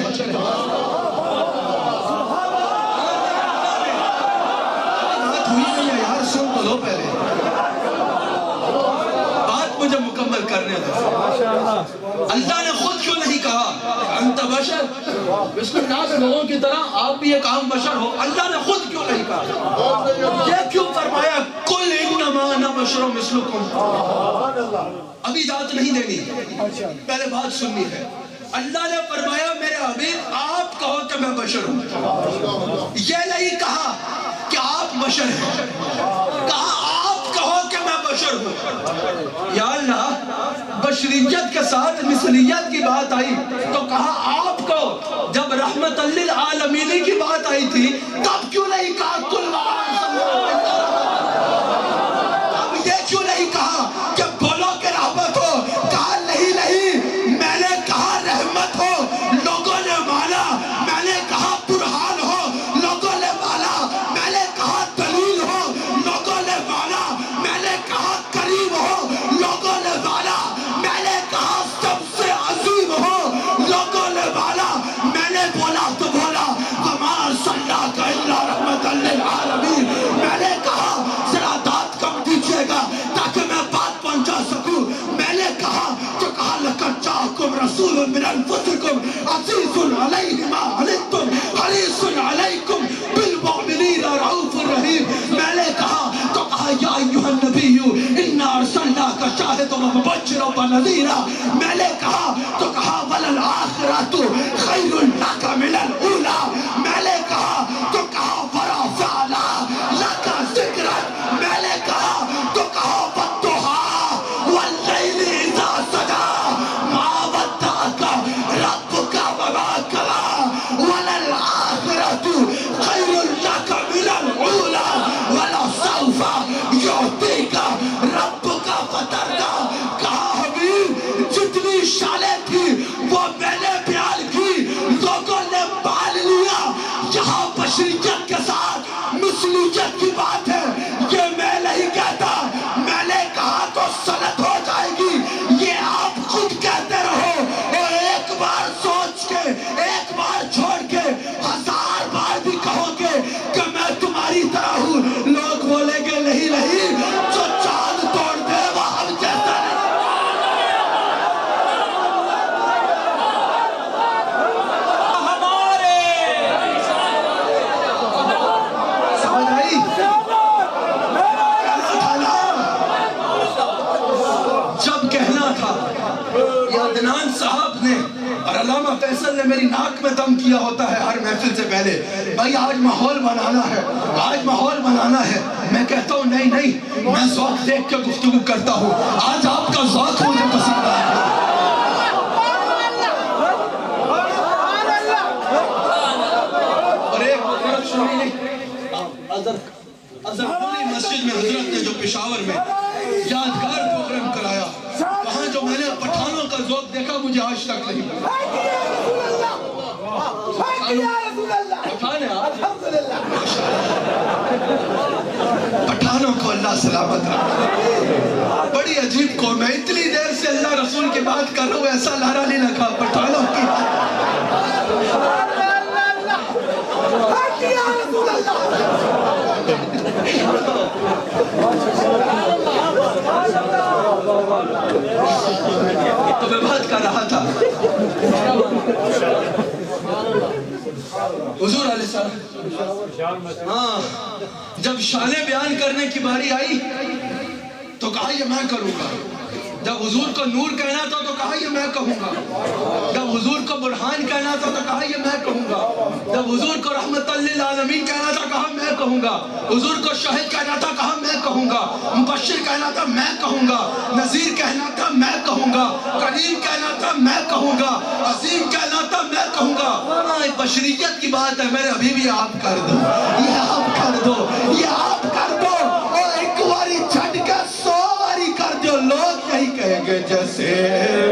بات ہوئی نہیں ہے یار، سن تو لو پہلے، بات مجھے مکمل کرنے دو۔ اللہ نے خود کیوں نہیں کہا انت بشر، بسم اللہ لوگوں کی طرح آپ بھی ایک عام بشر ہو؟ اللہ نے خود کیوں نہیں کہا؟ یہ کیوں فرمایا کل انما انا بشر مثلکم؟ ابھی اجازت نہیں دینی، پہلے بات سننی ہے۔ اللہ نے فرمایا میرے حبیب آپ کہو کہ میں بشر ہوں، یہ نہیں کہا کہ آپ بشر ہیں، کہا آپ کہو کہ میں بشر ہوں۔ یا اللہ بشریت کے ساتھ مثلیت کی بات آئی تو کہا آپ کو جب رحمت للعالمین کی بات آئی تھی تب کیوں نہیں کہا کل اب یہ کیوں نہیں کہا کہ بولو کہ رحمت ہو؟ کہا نہیں نہیں، میں نے کہا رحمت ہو، لوگوں نے مانا، میں نے کہا برہان ہو، لوگوں نے مانا، میں نے کہا دلیل ہو، لوگوں نے مانا، میں نے کہا کریم ہو، لوگوں نے مانا، میں نے کہا سب سے عظیم ہو، لوگوں نے مانا، میں نے بولا تو بولا وما ارسلناک الا رحمت للعالمین، میں نے کہا ذرا دانت کم دیجیے گا تاکہ میں بات پہنچا سکوں، میں نے کہا تو کہا لقد جاءکم رسول من انفسکم عزیز علیہ ما عنتم حریص علیکم بالمؤمنین رؤوف رحیم، میں نے کہا تو کہا یا ایھا النبی انا ارسلناک شاہدا ومبشرا ونذیرا، میں نے کہا تو کہا وللآخرۃ خیر لک من الاولی، میں نے کہا تو کہا ورفعنا لک ذکرک، میں نے کہا تو کہا والضحی واللیل اذا سجی ما ودعک ربک وما قلی وللآخرۃ خیر لک من الاولی ولسوف یعطیک ربک فترضی، کہا حبیب جتنی شانیں تھی وہ میں نے بیان کی، لوگوں نے مان لیا، یہاں بشریت کے ساتھ مثلیت کی بات ہے، یہ میں نہیں کہتا، میں نے کہا تو سند ہو جائے گی، یہ آپ خود کہتے رہو، اور ایک بار سوچ کے ایک بار چھوڑ کے 1000 بار بھی کہو گے کہ میں تمہاری طرح ہوں، لوگ بولیں گے نہیں نہیں، جو چاند توڑ دے وہ ہم جیسا نہیں۔ سمجھ آئی؟ جب کہنا تھا یہ عدنان صاحب نے اور علامہ فیصل نے میری ناک میں دم کیا ہوتا ہے ہر محفل سے پہلے، بھائی آج ماحول بنانا ہے، آج ماحول بنانا ہے، میں کہتا ہوں نہیں نہیں، میں ذوق دیکھ کے گفتگو کرتا ہوں، آج آپ کا ذوق مجھے پسند آیا۔ اور ایک طرف سنی نہیں پوری مسجد میں حضرت نے جو پشاور میں یادگار پروگرام کرایا، وہاں جو میں نے پٹھانوں کا ذوق دیکھا مجھے آج تک نہیں ملا۔ پٹھان ہے آج، پٹھانوں کو اللہ سلامت رکھے، بڑی عجیب قوم ہے، اتنی دیر سے اللہ رسول کی بات کر رہا ہوں، ایسا نعرہ نہیں لگا پٹھانوں کی تو میں بات کر رہا تھا حضور علیہ السلام، ہاں جب شانیں بیان کرنے کی باری آئی تو کہا یہ میں کروں گا، جب حضور کو نور کہنا تھا تو کہا یہ میں کہوں گا، جب حضور کو برہان کہنا تھا تو کہا یہ میں کہوں گا، جب حضور کو رحمت للعالمین کہنا تھا کہا میں کہوں گا، حضور کو شاہد کہنا تھا کہا میں کہوں گا، مبشر کہنا تھا میں کہوں گا، نذیر کہنا تھا میں کہوں گا، کریم کہنا تھا میں کہوں گا، عظیم کہنا تھا میں کہوں گا۔ بشریت کی بات ہے، میرے حبیب یہ آپ کر دو، یہ آپ کر دو، یہ آپ کر دو، اور ایک باری چھٹ کے 100 باری کر دو، لوگ یہی کہیں گے جیسے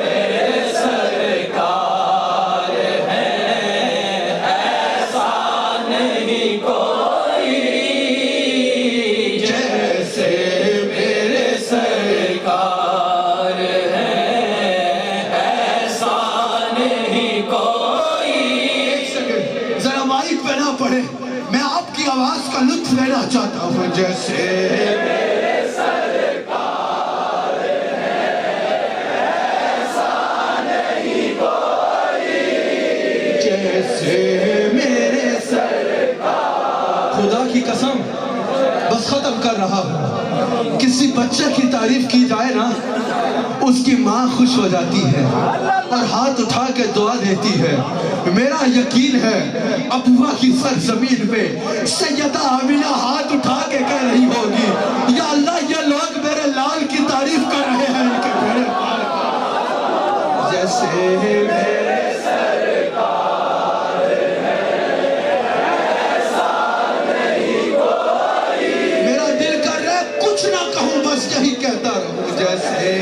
میرے سرکار ہیں ایسا نہیں کوئی، جیسے میرے سرکار ہیں ایسا نہیں کوئی۔ ایک سیکنڈ ذرا مائک پہ نہ پڑے، میں آپ کی آواز کا لطف لینا چاہتا ہوں، جیسے میرے سرکار، خدا کی قسم بس ختم کر رہا ہوں، کسی بچے کی تعریف کی جائے نا اس کی ماں خوش ہو جاتی ہے اور ہاتھ اٹھا کے دعا دیتی ہے۔ میرا یقین ہے ابوا کی سرزمین پہ سیدہ آمینہ ہاتھ اٹھا کے کہہ رہی ہوگی یا اللہ یہ لوگ میرے لال میرے میرا دل کر رہا ہے کچھ نہ کہوں بس یہی کہتا رہوں جیسے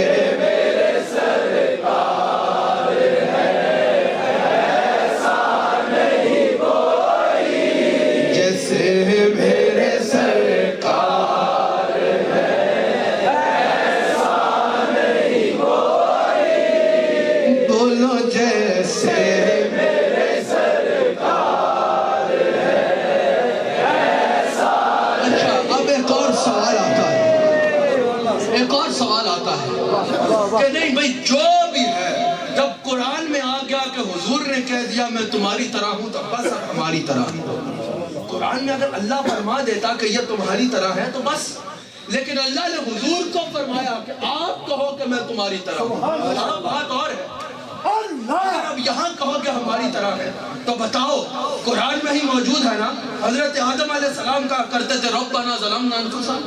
جیسے میرے سرکار بولو جیسے میرے سرکار اچھا اب ایک اور سوال آتا ہے کہ نہیں بھائی جو بھی ہے جب قرآن میں آ گیا کہ حضور نے کہہ دیا میں تمہاری طرح ہوں تو بس اب ہماری طرح ہوں قرآن میں اگر اللہ فرما دیتا کہ یہ تمہاری طرح ہے تو بس لیکن اللہ نے حضور کو فرمایا کہ آپ کہو کہ میں تمہاری طرح ہوں یہاں بات اور ہے اگر اب یہاں کہو کہ ہماری طرح ہے تو بتاؤ قرآن میں ہی موجود ہے نا حضرت آدم علیہ السلام کہا کرتے تھے ربنا ظلمنا انفسنا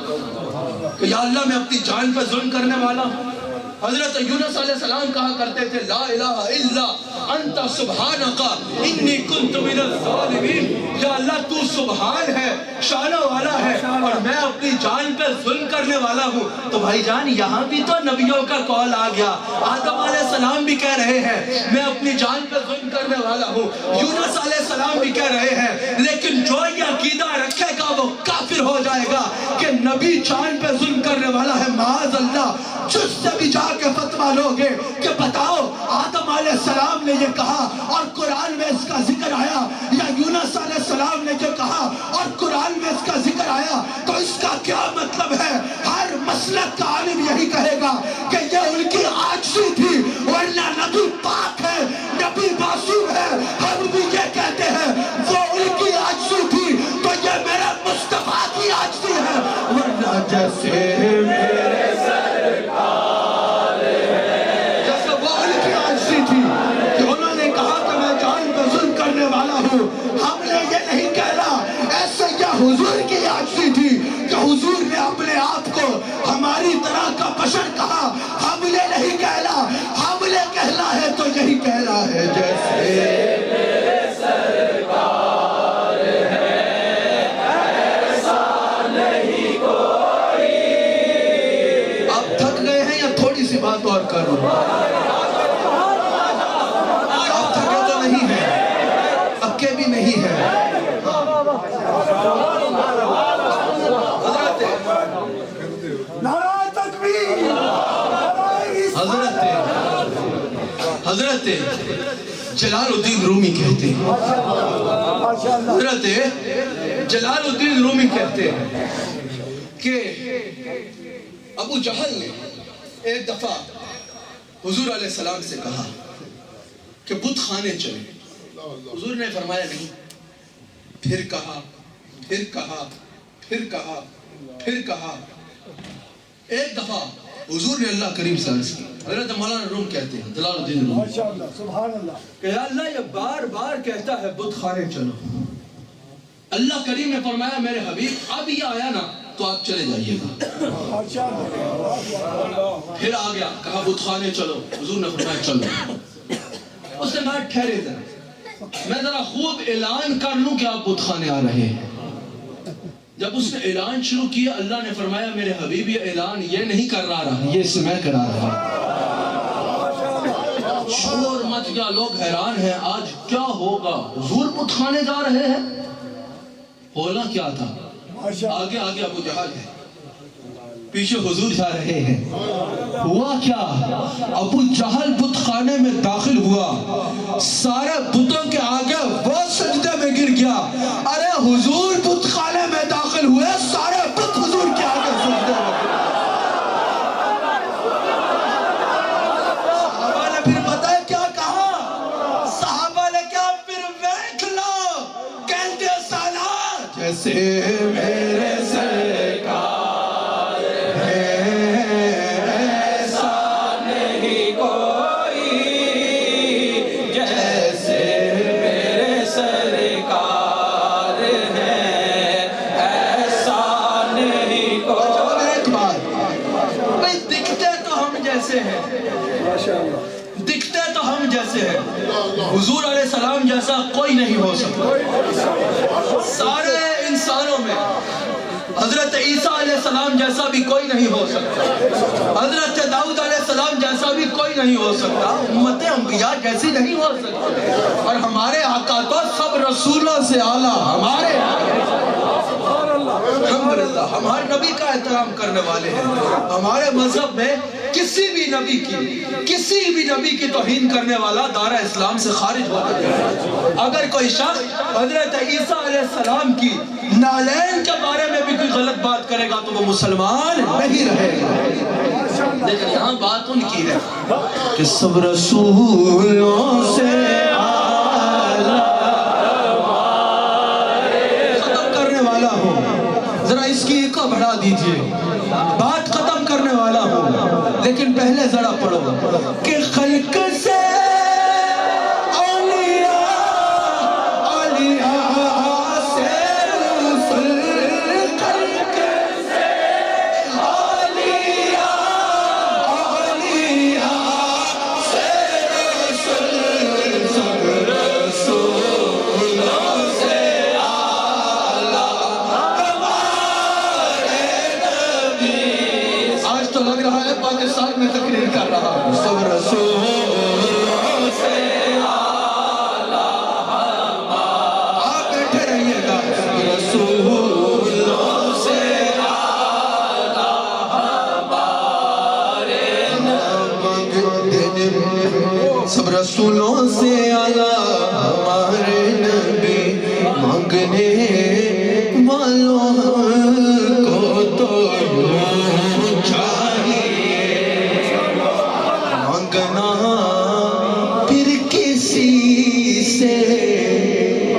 کہ یا اللہ میں اپنی جان پر ظلم کرنے والا ہوں حضرت یونس علیہ السلام کہا کرتے تھے لا الہ الا انت سبحانک انی کنت من الظالمین یا اللہ تو سبحان ہے شان والا ہے اور میں اپنی جان پہ ظلم کرنے والا ہوں تو بھائی جان یہاں بھی تو نبیوں کا قول آ گیا آدم علیہ السلام بھی کہہ رہے ہیں میں اپنی جان پہ ظلم کرنے والا ہوں یونس علیہ السلام بھی کہہ رہے ہیں لیکن جو یہ عقیدہ رکھے گا وہ کافر ہو جائے گا کہ نبی جان پہ ظلم کرنے والا ہے معاذ اللہ جس سے بھی جا کے فتویٰ لوگے کہ بتاؤ آدم علیہ السلام نے یہ کہا اور قرآن میں اس کا ذکر آیا یا یونس علیہ السلام نے جو کہا اور قرآن میں اس کا ذکر آیا تو اس کا کیا مطلب ہے ہر مسلک کا عالم یہی کہے گا کہ یہ ان کی عاجزی تھی ورنہ نبی پاک ہے نبی معصوم ہے ہم بھی یہ کہتے ہیں وہ ان کی عاجزی تھی تو یہ میرے مصطفیٰ کی عاجزی ہے ورنہ جیسے میرے ہم نے یہ نہیں کہنا ایسے یہ حضور کی عاجزی تھی کہ حضور نے اپنے آپ کو ہماری طرح کا بشر کہا ہم نے نہیں کہنا ہم نے کہنا ہے تو یہی کہنا ہے جیسے میرے سرکار ہے ایسا نہیں کوئی آپ تھک گئے ہیں یا تھوڑی سی بات اور کروں آپ تھکے تو نہیں ہیں کے بھی نہیں ہے حضرت جلال الدین رومی کہتے ہیں حضرت جلال الدین رومی کہتے ہیں کہ ابو جہل نے ایک دفعہ حضور علیہ السلام سے کہا کہ بت خانے چلیں حضور نے فرمایا نہیں پھر کہا پھر کہا پھر کہا پھر کہا ایک دفعہ حضور نے اللہ کریم سے عرض کی حضرت مولانا روم کہتے ہیں جلال الدین روم کہ یا اللہ یہ بار بار کہتا ہے بت خانے چلو اللہ کریم نے فرمایا میرے حبیب اب یہ آیا نا تو آپ چلے جائیے گا پھر آ گیا کہا بت خانے چلو حضور نے فرمایا چلو اس نے کہا ٹھہرے ذرا میں ذرا خوب اعلان کر لوں کہ آپ بت خانے آ رہے ہیں جب اس نے اعلان شروع کیا اللہ نے فرمایا میرے حبیب یہ اعلان یہ نہیں کر رہا یہ اس میں کرا رہا شور مچ گیا لوگ حیران ہیں آج کیا ہوگا حضور بت خانے جا رہے ہیں ہونا کیا تھا آگے آگے ابو جہل ہے پیچھے حضور جا رہے ہیں ہوا کیا ابو جہل بت خانے میں داخل ہوا سارے بتوں کے آگے وہ سجدے میں گر گیا ارے حضور بت خانے میں داخل ہوئے سارے بت حضور کے آگے سجدے میں صحابہ نے پھر پتہ ہے کیا کہا صحابہ نے کیا پھر ویکھ لو کہتے سالات جیسے میرے سرکار دکھتے تو ہم جیسے ہیں، حضور علیہ السلام جیسا کوئی نہیں ہو سکتا۔ سارے انسانوں میں حضرت عیسیٰ علیہ السلام جیسا بھی کوئی نہیں ہو سکتا، حضرت داؤد علیہ السلام جیسا بھی کوئی نہیں ہو سکتا، امت انبیاء جیسی نہیں ہو سکتی۔ اور ہمارے آقا تو سب رسولوں سے اعلیٰ، ہمارے الحمدللہ ہم ہر نبی کا احترام کرنے والے ہیں۔ ہمارے مذہب میں کسی بھی نبی کی توہین کرنے والا دار اسلام سے خارج ہوتا ہے۔ اگر کوئی شخص حضرت عیسیٰ علیہ السلام کی نالین کے بارے میں بھی کوئی غلط بات کرے گا تو وہ مسلمان نہیں رہے گا۔ لیکن یہاں بات ان کی ہے کہ سب رسولوں سے ختم کرنے والا ہوں، ذرا اس کی ایک بڑھا دیجئے، بات ختم کرنے والا ہوں، لیکن پہلے ذرا پڑھو کہ خلق سے پاکستان میں تقریر کر رہا ہوں، سب رسولوں سے اعلیٰ آپ بیٹھے رہیے گا، سب رسولوں سے اعلیٰ ہمارے نبی، سب رسولوں سے اعلیٰ ہمارے نبی، مانگنے والوں کو تو پھر کسی سے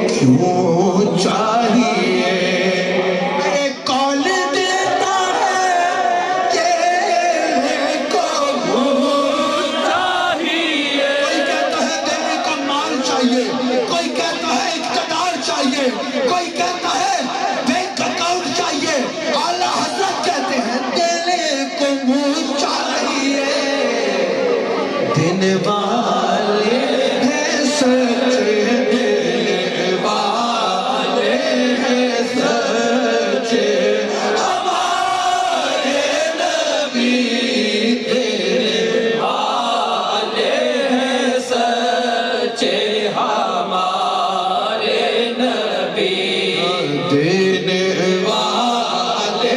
کیوں چاہیے، میرے کال دیتا ہے یہ کو چاہیے، کوئی کہتا ہے دینے کو مال چاہیے، کوئی کہتا ہے اقتدار چاہیے، کوئی کہتا ہے بینک اکاؤنٹ چاہیے، اعلیٰ حضرت کہتے ہیں دینے کو چاہیے، دینے والے ہیں سچے، دینے والے ہیں سچے، ہمارے نبی دینے والے ہیں سچے، ہمارے نبی دینے والے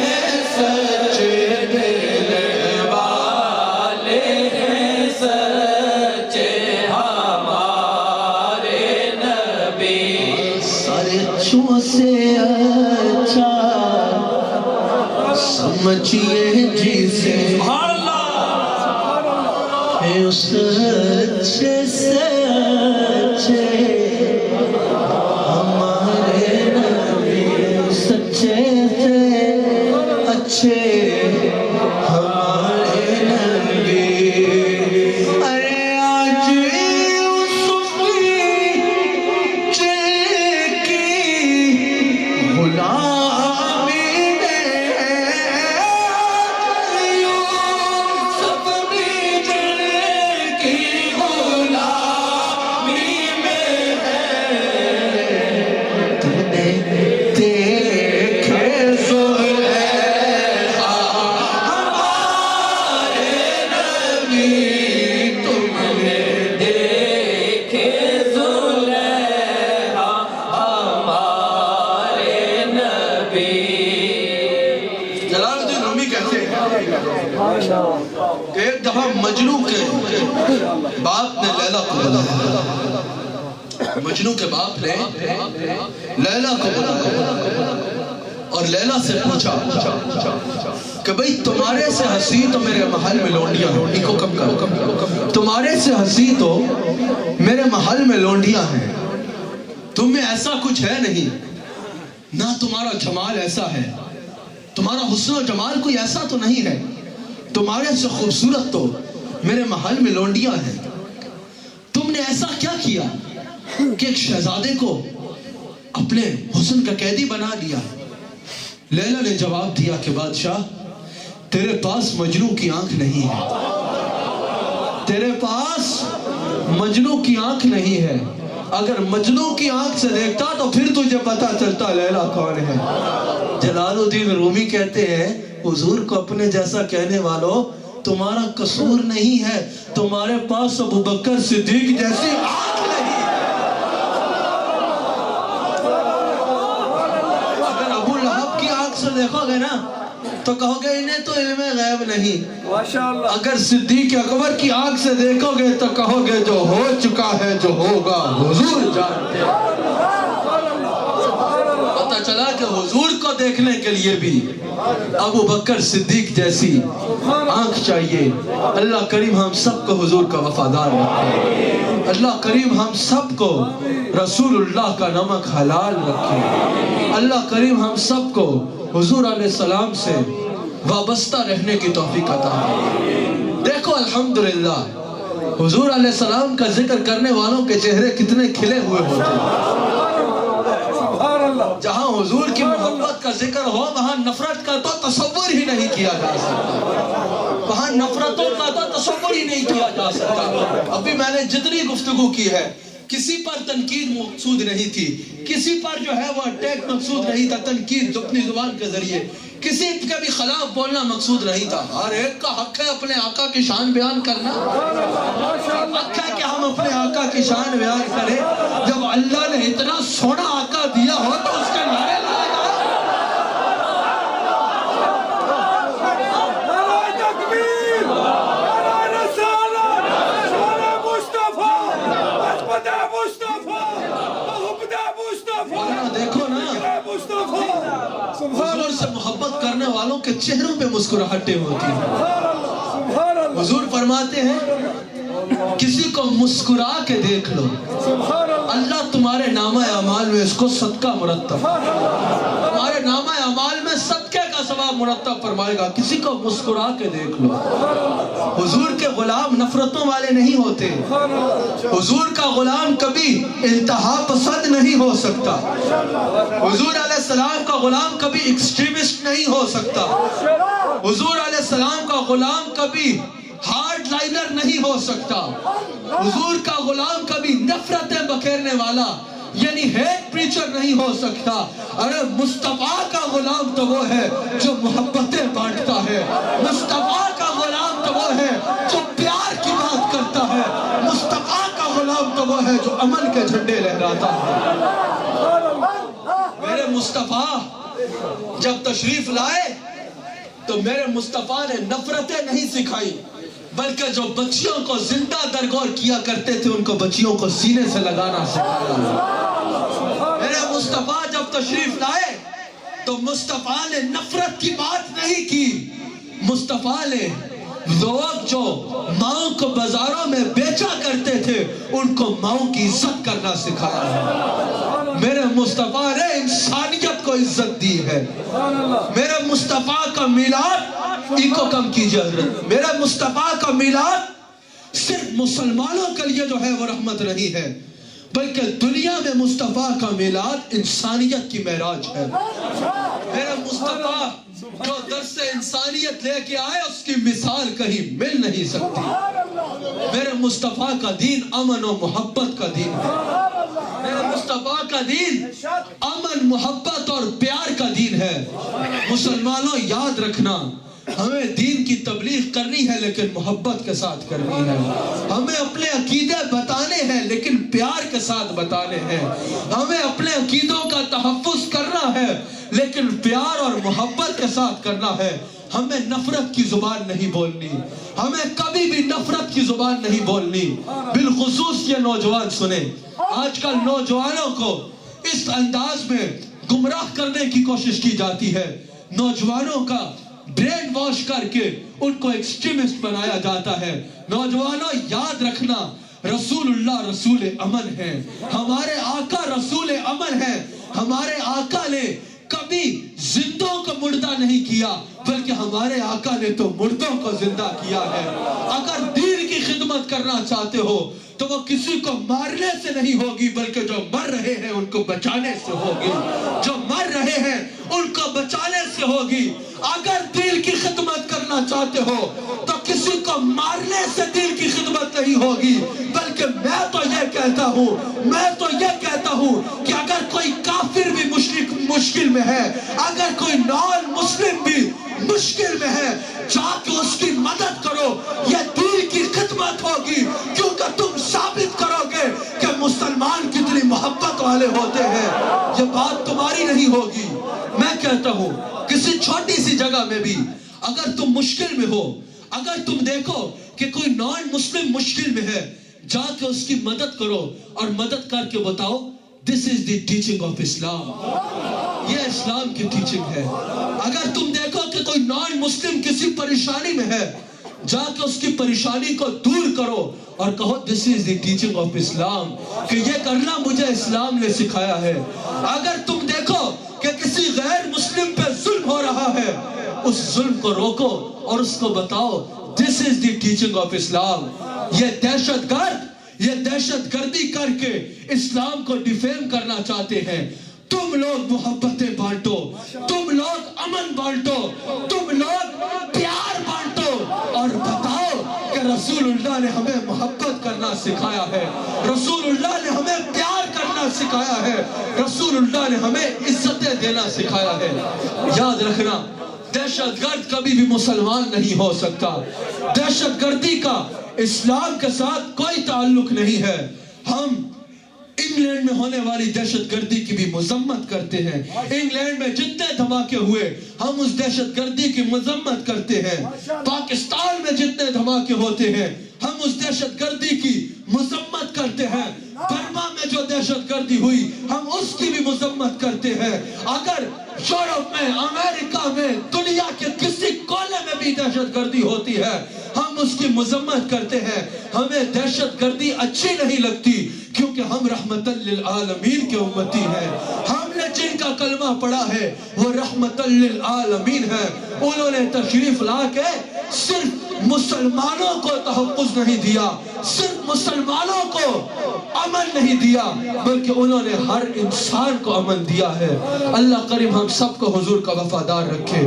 ہیں سچے، دینے والے ہیں سچے، ہمارے نبی سارے اچھوں سے اچھا سمجھیے جسے اس اچھے سے اچھے ہمارے نبی، سچے سے اچھے ہمارے نبی۔ ارے آج یوسف کی غلامی میں، یوسف کی غلامی میں تم نے دیکھے زلیخا ہمارے نبی، تم نے دیکھے زلیخا ہمارے نبی۔ جلال الدین رومی کہتے ہیں کہ ایک دفعہ مجنو کے باپ نے لیلا کو بلایا، مجنو کے باپ نے لیلا کو بلایا اور لیلا سے پوچھا کہ بھئی تمہارے سے ہنسی تو میرے محل میں لونڈیاں ہیں، ان کو کم کرو، تمہارے سے ہنسی تو میرے محل میں لونڈیاں ہیں، تم میں ایسا کچھ ہے نہیں، نہ تمہارا جمال ایسا ہے، تمہارا حسن و جمال کوئی ایسا تو نہیں ہے، تمہارے سے خوبصورت تو میرے محل میں لونڈیاں ہیں، تم نے ایسا کیا کیا کہ ایک شہزادے کو اپنے حسن کا قیدی بنا لیا؟ لیلا نے جواب دیا کہ بادشاہ تیرے پاس مجنو کی آنکھ نہیں ہے، تیرے پاس مجنو کی آنکھ نہیں ہے، اگر مجنو کی آنکھ سے دیکھتا تو پھر تجھے پتا چلتا لیلا کون ہے۔ جلال الدین رومی کہتے ہیں حضور کو اپنے جیسا کہنے والوں تمہارا قصور نہیں ہے، تمہارے پاس ابو بکر صدیق جیسی آنکھ نہیں ہے۔ اگر ابو لہب کی آنکھ سے دیکھو گے نا تو کہو گے انہیں تو علم غیب نہیں، اگر صدیق اکبر کی آنکھ سے دیکھو گے تو کہو گے جو ہو چکا ہے جو ہوگا حضور جانتے ہیں۔ پتہ چلا کہ حضور کو دیکھنے کے لیے بھی ابو بکر صدیق جیسی آنکھ چاہیے۔ اللہ کریم ہم سب کو حضور کا وفادار رکھے، اللہ کریم ہم سب کو رسول اللہ کا نمک حلال رکھے، اللہ کریم ہم سب کو حضور علیہ السلام سے وابستہ رہنے کی توفیق عطا فرمائے۔ دیکھو الحمدللہ حضور علیہ السلام کا ذکر کرنے والوں کے چہرے کتنے کھلے ہوئے ہوتے ہیں۔ جہاں حضور کی محبت کا ذکر ہو وہاں نفرت کا تو تصور ہی نہیں کیا جا سکتا، وہاں نفرتوں کا تو تصور ہی نہیں کیا جا سکتا۔ ابھی میں نے جتنی گفتگو کی ہے کسی پر تنقید مقصود نہیں تھی، کسی پر جو ہے وہ اٹیک مقصود نہیں تھا، تنقید اپنی زبان کے ذریعے کسی کے بھی خلاف بولنا مقصود نہیں تھا۔ ہر ایک کا حق ہے اپنے آقا کی شان بیان کرنا، حق ہے کہ ہم اپنے آقا کی شان بیان کریں۔ جب اللہ نے اتنا سونا آقا دیا ہو تو اس کے نعرے لائے گا۔ دیکھو نا حضور سے محبت کرنے والوں کے چہروں پہ مسکراہٹیں ہوتی ہیں۔ حضور فرماتے ہیں کسی کو مسکرا کے دیکھ لو، اللہ تمہارے نامہ اعمال میں اس کو صدقہ مرتب، تمہارے نامہ اعمال میں صدقے کا ثواب مرتب فرمائے گا۔ کسی کو مسکرا کے دیکھ لو۔ حضور کے غلام نفرتوں والے نہیں ہوتے، حضور کا غلام کبھی انتہا پسند نہیں ہو سکتا، حضور علیہ السلام کا غلام کبھی ایکسٹریمسٹ نہیں ہو سکتا، حضور علیہ السلام کا غلام کبھی ہارڈ لائنر نہیں ہو سکتا، حضور کا غلام کبھی نفرتیں بکھیرنے والا یعنی ہیٹ پریچر نہیں ہو سکتا۔ ارے مصطفیٰ کا غلام تو وہ ہے جو محبتیں بانٹتا ہے، مصطفیٰ کا غلام تو وہ ہے جو پیار کی بات کرتا ہے، مصطفیٰ کا غلام تو وہ ہے جو امن کے جھنڈے لہراتا ہے۔ میرے مصطفیٰ جب تشریف لائے تو میرے مصطفیٰ نے نفرتیں نہیں سکھائی، بلکہ جو بچیوں کو زندہ درگور کیا کرتے تھے ان کو بچیوں کو سینے سے لگانا سکھایا۔ میرے مصطفیٰ جب تشریف لائے تو مصطفیٰ نے نفرت کی بات نہیں کی، مصطفیٰ نے لوگ جو ماؤں کو بازاروں میں بیچا کرتے تھے ان کو ماؤں کی عزت کرنا سکھایا ہے۔ میرے مصطفیٰ نے انسانیت کو عزت دی ہے۔ میرے مصطفیٰ کا میلاد ایکو کم کیجئے حضرت، میرے مصطفیٰ کا میلاد صرف مسلمانوں کے لیے جو ہے وہ رحمت نہیں ہے، بلکہ دنیا میں مصطفیٰ کا میلاد انسانیت کی معراج ہے۔ میرے مصطفیٰ جو درس انسانیت لے کے آئے اس کی مثال کہیں مل نہیں سکتی۔ میرے مصطفیٰ کا دین امن و محبت کا دین ہے، میرے مصطفیٰ کا دین امن محبت اور پیار کا دین ہے۔ مسلمانوں یاد رکھنا، ہمیں دین کی تبلیغ کرنی ہے لیکن محبت کے ساتھ کرنی ہے، ہمیں اپنے عقیدے بتانے ہیں لیکن پیار کے ساتھ بتانے ہیں، ہمیں اپنے عقیدوں کا تحفظ کرنا ہے لیکن پیار اور محبت کے ساتھ کرنا ہے۔ ہمیں نفرت کی زبان نہیں بولنی، ہمیں کبھی بھی نفرت کی زبان نہیں بولنی۔ بالخصوص یہ نوجوان سنیں، آج کل نوجوانوں کو اس انداز میں گمراہ کرنے کی کوشش کی جاتی ہے، نوجوانوں کا برین واش کر کے ان کو ایکسٹریمسٹ بنایا جاتا ہے۔ نوجوانوں یاد رکھنا، رسول اللہ رسول امن ہے، ہمارے آقا رسول امن ہے۔ ہمارے آقا نے کبھی زندوں کو مردہ نہیں کیا بلکہ ہمارے آقا نے تو مردوں کو زندہ کیا ہے۔ اگر دین کی خدمت کرنا چاہتے ہو تو وہ کسی کو مارنے سے نہیں ہوگی بلکہ جو مر رہے ہیں ان کو بچانے سے ہوگی، جو مر رہے ہیں ان کو بچانے سے ہوگی۔ اگر دین کی خدمت کرنا چاہتے ہو تو کسی کو مارنے سے دین کی خدمت نہیں ہوگی، بلکہ میں تو یہ کہتا ہوں کہ اگر کوئی کافر بھی مشکل میں ہے، اگر کوئی نان مسلم بھی مشکل میں ہے، جا کے اس کی مدد کرو، یہ دین کی خدمت ہوگی، کیونکہ تم ثابت کرو گے کہ مسلمان کتنی محبت والے ہوتے ہیں۔ یہ بات تمہاری نہیں ہوگی۔ میں کہتا ہوں کسی چھوٹی سی جگہ میں بھی اگر تم مشکل میں ہو، اگر تم دیکھو کہ کوئی نان مسلم مشکل میں ہے، جا کے اس کی مدد کرو اور مدد کر کے بتاؤ this is the teaching of Islam، یہ اسلام کی ٹیچنگ ہے۔ اگر تم دیکھو کہ کوئی نان مسلم کسی پریشانی میں ہے، جا کے اس کی پریشانی کو دور کرو اور کہو this is the teaching of Islam، کہ یہ کرنا مجھے اسلام نے سکھایا ہے۔ اگر تم دیکھو کہ کسی غیر مسلم پہ ظلم ہو رہا ہے، اس ظلم کو روکو اور اس کو بتاؤ this is the teaching of Islam۔ یہ دہشت گردی کر کے اسلام کو ڈیفیم کرنا چاہتے ہیں۔ تم لوگ محبتیں بانٹو، تم لوگ امن بانٹو، تم لوگ پیار بانٹو اور بتاؤ کہ رسول اللہ نے ہمیں محبت کرنا سکھایا ہے، رسول اللہ نے ہمیں پیار کرنا سکھایا ہے، رسول اللہ نے ہمیں عزتیں دینا سکھایا ہے۔ یاد رکھنا، دہشت گرد کبھی بھی مسلمان نہیں ہو سکتا۔ دہشت گردی کا اسلام کے ساتھ کوئی تعلق نہیں ہے۔ ہم انگلینڈ میں ہونے والی دہشت گردی کی بھی مذمت کرتے ہیں۔ انگلینڈ میں جتنے دھماکے ہوئے ہم اس دہشت گردی کی مذمت کرتے ہیں۔ پاکستان میں جتنے دھماکے ہوتے ہیں ہم اس دہشت گردی کی مذمت کرتے ہیں۔ برما میں جو دہشت گردی ہوئی ہم اس کی بھی مذمت کرتے ہیں۔ اگر یورپ میں، امریکہ میں، دنیا کے کسی کونے میں بھی دہشت گردی ہوتی ہے ہم اس کی مذمت کرتے ہیں۔ ہمیں دہشت گردی اچھی نہیں لگتی کیونکہ ہم رحمت للعالمین کے امتی ہیں۔ ہم نے جن کا کلمہ پڑھا ہے وہ رحمت للعالمین ہے۔ انہوں نے تشریف لا کے صرف مسلمانوں کو تحفظ نہیں دیا، صرف مسلمانوں کو امن نہیں دیا، بلکہ انہوں نے ہر انسان کو امن دیا ہے۔ اللہ کریم ہم سب کو حضور کا وفادار رکھے۔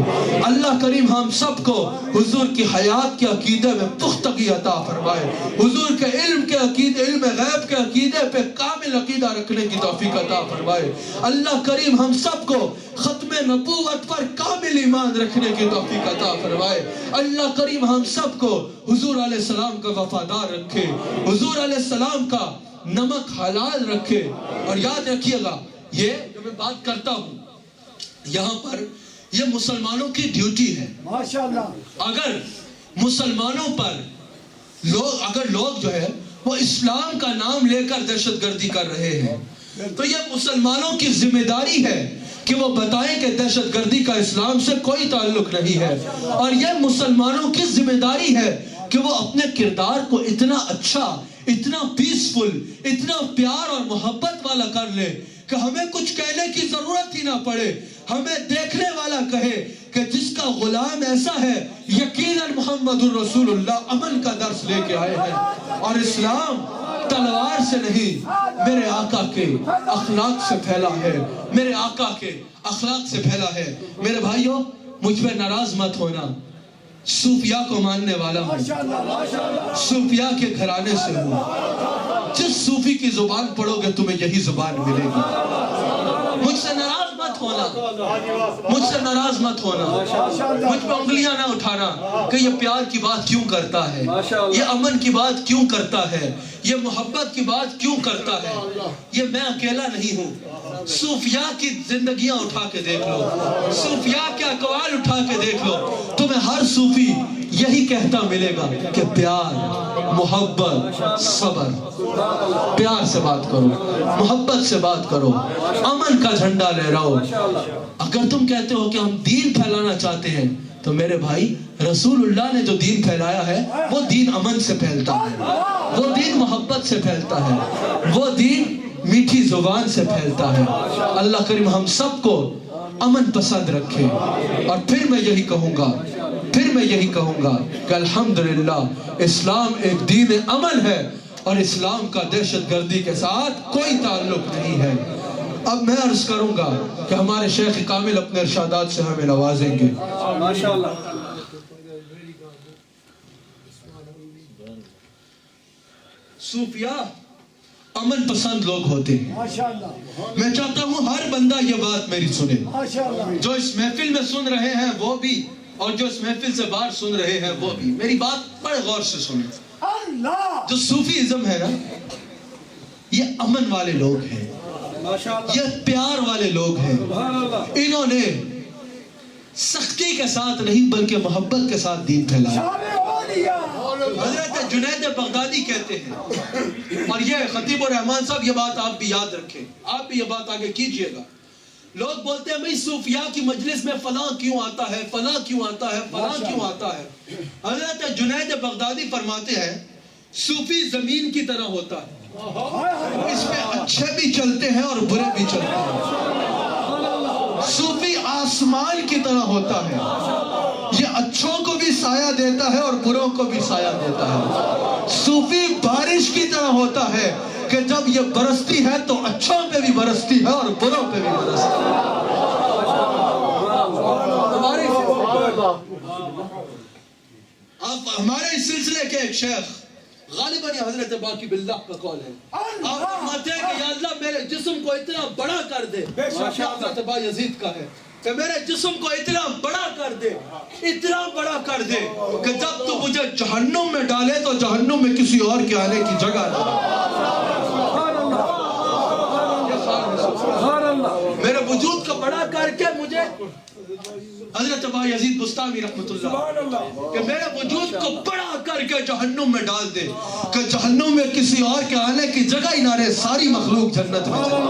اللہ کریم ہم سب کو حضور کی حیات کے عقیدے میں پختگی عطا فرمائے، حضور کے علم کے عقیدے، علم غیب کے عقیدے پہ کامل عقیدہ رکھنے کی توفیق عطا فرمائے۔ اللہ کریم ہم سب کو ختم نبوت پر کامل ایمان رکھنے کی توفیق عطا فرمائے۔ اللہ کریم ہم سب کو حضور علیہ السلام کا وفادار رکھے، حضور علیہ السلام کا نمک حلال رکھے۔ اور یاد رکھیے گا، یہ جو میں بات کرتا ہوں یہاں پر، یہ مسلمانوں کی ڈیوٹی ہے۔ اگر مسلمانوں پر اگر لوگ جو ہے وہ اسلام کا نام لے کر دہشت گردی کر رہے ہیں تو یہ مسلمانوں کی ذمہ داری ہے کہ وہ بتائیں کہ دہشت گردی کا اسلام سے کوئی تعلق نہیں ہے، اور یہ مسلمانوں کی ذمہ داری ہے کہ وہ اپنے کردار کو اتنا اچھا، اتنا پیسفل، اتنا پیار اور محبت والا کر لے کہ ہمیں کچھ کہنے کی ضرورت ہی نہ پڑے، ہمیں دیکھنے والا کہے کہ جس کا غلام ایسا ہے یقیناً محمد الرسول اللہ امن کا درس لے کے آئے ہیں۔ اور اسلام تلوار سے نہیں، میرے آقا کے اخلاق سے پھیلا ہے، میرے آقا کے اخلاق سے پھیلا ہے۔ میرے بھائیوں، مجھ پہ ناراض مت ہونا، صوفیاء کو ماننے والا ہوں، صوفیاء کے گھرانے سے ہوں۔ جس صوفی کی زبان پڑھو گے تمہیں یہی زبان ملے گی۔ مجھ سے ناراض مت ہونا، مجھ سے ناراض مت ہونا، مجھ پہ انگلیاں نہ اٹھانا کہ یہ پیار کی بات کیوں کرتا ہے، یہ امن کی بات کیوں کرتا ہے، یہ محبت کی بات کیوں کرتا ہے۔ یہ میں اکیلا نہیں ہوں، صوفیاء کی زندگیاں اٹھا کے دیکھ لو، صوفیاء کے اقوال اٹھا کے دیکھ لو، تمہیں ہر صوفی یہی کہتا ملے گا کہ پیار، محبت، صبر، پیار سے بات کرو، محبت سے بات کرو، امن کا جھنڈا لہراؤ۔ اگر تم کہتے ہو کہ ہم دین پھیلانا چاہتے ہیں تو میرے بھائی، رسول اللہ نے جو دین پھیلایا ہے وہ دین امن سے پھیلتا ہے، وہ دین محبت سے پھیلتا ہے، وہ دین میٹھی زبان سے پھیلتا ہے۔ اللہ کریم ہم سب کو امن پسند رکھے۔ اور پھر میں یہی کہوں گا کہ الحمدللہ اسلام ایک دین امن ہے اور اسلام کا دہشت گردی کے ساتھ کوئی تعلق نہیں ہے۔ اب میں عرض کروں گا کہ ہمارے شیخ کامل اپنے ارشادات سے ہمیں نوازیں گے۔ صوفیاء امن پسند لوگ ہوتے ہیں. میں چاہتا ہوں ہر بندہ یہ بات میری سنے, جو اس محفل میں سن رہے ہیں وہ بھی, اور جو اس محفل سے باہر سن رہے ہیں وہ بھی, میری بات بڑے غور سے سنیں. جو صوفیزم ہے نا, یہ امن والے لوگ ہیں, یہ پیار والے لوگ ہیں. انہوں نے سختی کے ساتھ نہیں بلکہ محبت کے ساتھ دین پھیلایا. حضرت جنید بغدادی کہتے ہیں, اور یہ خطیب الرحمان صاحب یہ بات آپ بھی یاد رکھیں, آپ بھی یہ بات آگے کیجئے گا. لوگ بولتے ہیں بھئی صوفیاء کی مجلس میں فلاں کیوں آتا ہے, فلاں کیوں آتا ہے, فلاں کیوں آتا ہے. حضرت جنید بغدادی فرماتے ہیں صوفی زمین کی طرح ہوتا ہے, اس میں اچھے بھی چلتے ہیں اور برے بھی چلتے ہیں. صوفی آسمان کی طرح ہوتا ہے, یہ اچھوں کو بھی سایہ دیتا ہے اور بروں کو بھی سایہ دیتا ہے. صوفی بارش کی طرح ہوتا ہے کہ جب یہ برستی ہے تو اچھوں پہ بھی برستی ہے اور بروں پہ بھی برستی ہے. آپ ہمارے اس سلسلے کے ایک شیخ, غالباً یہ حضرت باقی باللہ کا قول ہے, آپ فرماتے ہیں کہ یا اللہ میرے جسم کو اتنا بڑا کر دے. حضرت با یزید کا ہے کہ میرے جسم کو اتنا بڑا کر دے, اتنا بڑا کر دے کہ جب تو مجھے جہنم میں ڈالے تو جہنم میں کسی اور کے آنے کی جگہ نہ. میرے وجود کو بڑا کر کے مجھے, حضرت با یزید بستامی رحمت اللہ, کہ میرے وجود کو بڑا کر کے جہنم میں ڈال دے کہ جہنم میں کسی اور کے آنے کی جگہ ہی نہ رہے, ساری مخلوق جنت میں چلے.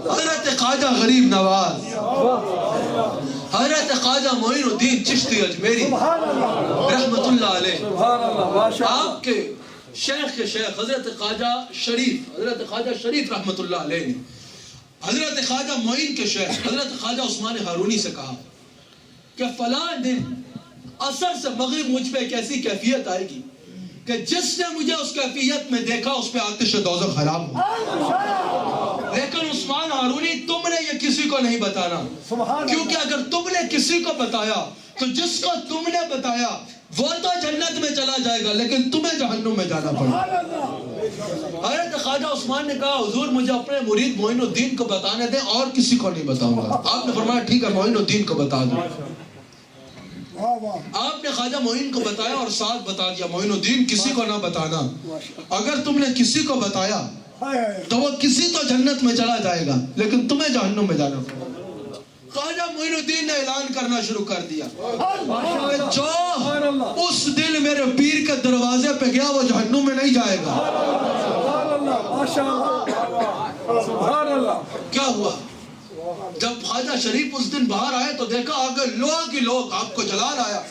حضرت خواجہ غریب نواز, حضرت خواجہ معین الدین چشتی اجمیری رحمت اللہ علیہ, آپ کے شیخ کے شیخ حضرت خواجہ شریف رحمت اللہ علیہ نے حضرت خواجہ معین کے شیخ حضرت خواجہ عثمان ہارونی سے کہا کہ فلاں دن عصر سے مغرب مجھ پہ ایک ایسی کیفیت آئے گی کہ جس نے مجھے اس کیفیت میں دیکھا اس پہ آتش دوزخ حرام ہو. لیکن عثمان ہارونی تم نے یہ کسی کو نہیں بتانا, کیونکہ اگر تم نے کسی کو بتایا تو جس کو تم نے بتایا وہ تو جنت میں چلا جائے گا لیکن تمہیں جہنم میں جانا پڑے. حضرت خواجہ عثمان نے کہا حضور مجھے اپنے مرید معین الدین کو بتانے دیں, اور کسی کو نہیں بتاؤں گا. آپ نے فرمایا ٹھیک ہے معین الدین کو بتا دو. آپ نے خواجہ معین کو بتایا اور ساتھ بتا دیا معین الدین کسی کو نہ بتانا, اگر تم نے کسی کو بتایا تو وہ کسی تو جنت میں چلا جائے گا لیکن تمہیں جہنم میں جانا پڑے. خواجہ معین الدین نے اعلان کرنا شروع کر دیا جو اس دن میرے پیر کے دروازے پہ گیا وہ جہنم میں نہیں جائے گا. کیا ہوا جب خواجہ شریف اس دن باہر آئے تو دیکھا آگے لوگ ہی لوگ, آپ کو جلال آیا.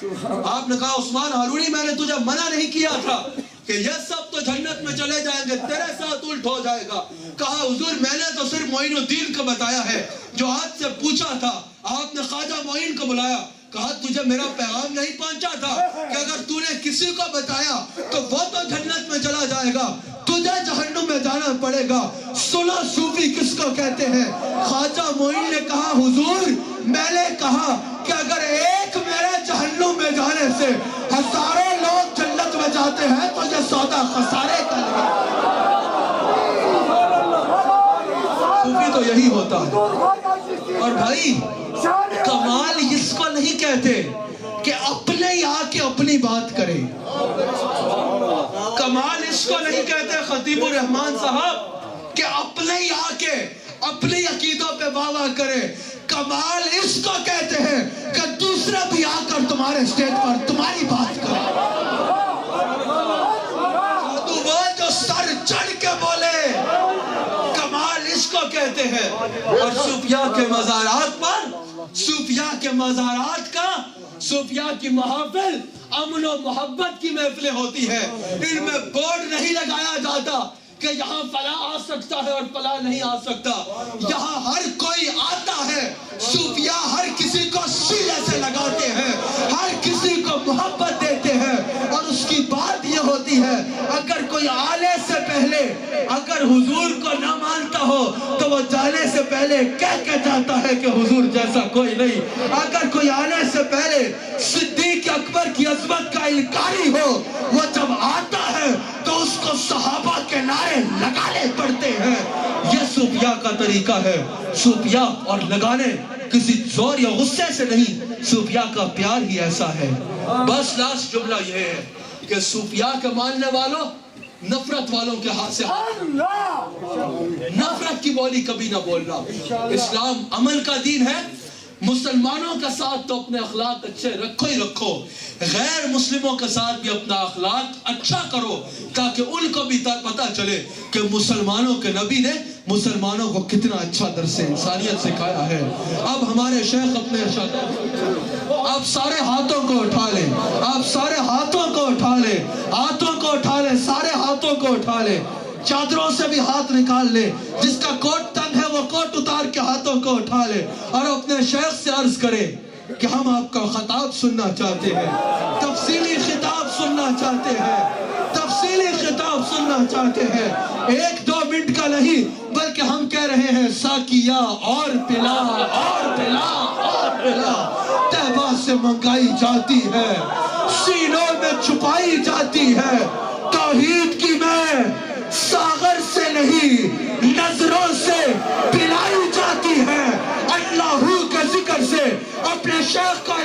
آپ نے کہا عثمان ہارونی میں نے تجھے منع نہیں کیا تھا کہ یہ سب تو جنت میں چلے جائیں گے, تیرے ساتھ الٹ ہو جائے گا. کہا حضور میں نے تو صرف معین الدین کو بتایا ہے جو آج سے پوچھا تھا. آپ نے خواجہ معین کو بلایا, کہا تجھے میرا پیغام نہیں پہنچا تھا کہ اگر تو نے کسی کو بتایا تو وہ تو جنت میں چلا جائے گا, تجھے جہنم میں جانا پڑے گا. سنا صوفی کس کو کہتے ہیں. خواجہ معین نے کہا حضور میں نے کہا کہ اگر ایک میرے جہنم میں جانے سے ہزاروں لوگ جنت میں جاتے ہیں تو یہ سودا خسارے کا ہے. صوفی تو یہی ہوتا ہے. اور بھائی کمال اس کو نہیں کہتے کہ اپنے ہی آ کے اپنی بات کرے. کمال اس کو نہیں کہتے خطیب الرحمان صاحب کہ اپنے ہی آ کے اپنی عقیدوں پہ واہ کرے. کمال اس کو کہتے ہیں کہ دوسرے بھی آ کر تمہارے اسٹیج پر تمہاری بات کرے. تو وہ جو سر چڑھ کے بولے کمال اس کو کہتے ہیں. اور صوفیاء کے مزارات پر, صوفیاء کے مزارات کا, صوفیاء کی محافل امن و محبت کی محفلیں ہوتی ہیں. ان میں بورڈ نہیں لگایا جاتا کہ یہاں فلاں آ سکتا ہے اور فلاں نہیں آ سکتا. یہاں ہر کوئی آتا ہے. صوفیاء ہر کسی کو سینے سے لگاتے ہیں, ہر کسی کو محبت دیتے ہیں. اور اس کی بات یہ ہوتی ہے اگر کوئی آنے سے پہلے اگر حضور کو نہ مانتا ہو تو وہ جانے سے پہلے کہہ کے جاتا ہے کہ حضور جیسا کوئی نہیں. اگر کوئی آنے سے پہلے صدیق اکبر کی عظمت کا انکاری ہو, وہ جب آتا ہے تو کے نعرے لگانے پڑتے ہیں. یہ صوفیاء کا طریقہ ہے. صوفیاء اور لگانے کسی زور یا غصے سے نہیں, صوفیاء کا پیار ہی ایسا ہے. بس لاسٹ جملہ یہ ہے کہ صوفیاء کے ماننے والوں نفرت والوں کے ہاتھ سے نفرت کی بولی کبھی نہ بولنا. اسلام عمل کا دین ہے. مسلمانوں کا ساتھ تو اپنے اخلاق اچھے رکھو ہی رکھو, غیر مسلموں کے ساتھ بھی اپنا اخلاق اچھا کرو, تاکہ ان کو بھی پتہ چلے کہ مسلمانوں کے نبی نے مسلمانوں کو کتنا اچھا درس انسانیت سکھایا ہے. اب ہمارے شیخ اپنے آپ سارے ہاتھوں کو اٹھا لیں, آپ سارے ہاتھوں کو اٹھا لیں, ہاتھوں کو اٹھا لیں, سارے ہاتھوں کو اٹھا لیں, چادروں سے بھی ہاتھ نکال لے. جس کا کوٹ تنگ ہے وہ کوٹ اتار کے ہاتھوں کو اٹھا لے اور اپنے شیخ سے عرض کرے کہ ہم آپ کا خطاب سننا چاہتے ہیں, تفصیلی خطاب سننا چاہتے ہیں, تفصیلی خطاب سننا چاہتے ہیں. 1-2 منٹ کا نہیں بلکہ ہم کہہ رہے ہیں ساقیا اور پلا اور پلا اور پلا. طیبہ سے منگائی جاتی ہے, سینوں میں چھپائی جاتی ہے. توحید کی میں ساغر سے نہیں نظروں سے پلائی جاتی ہے. اللہ کے ذکر سے اپنے شیخ کا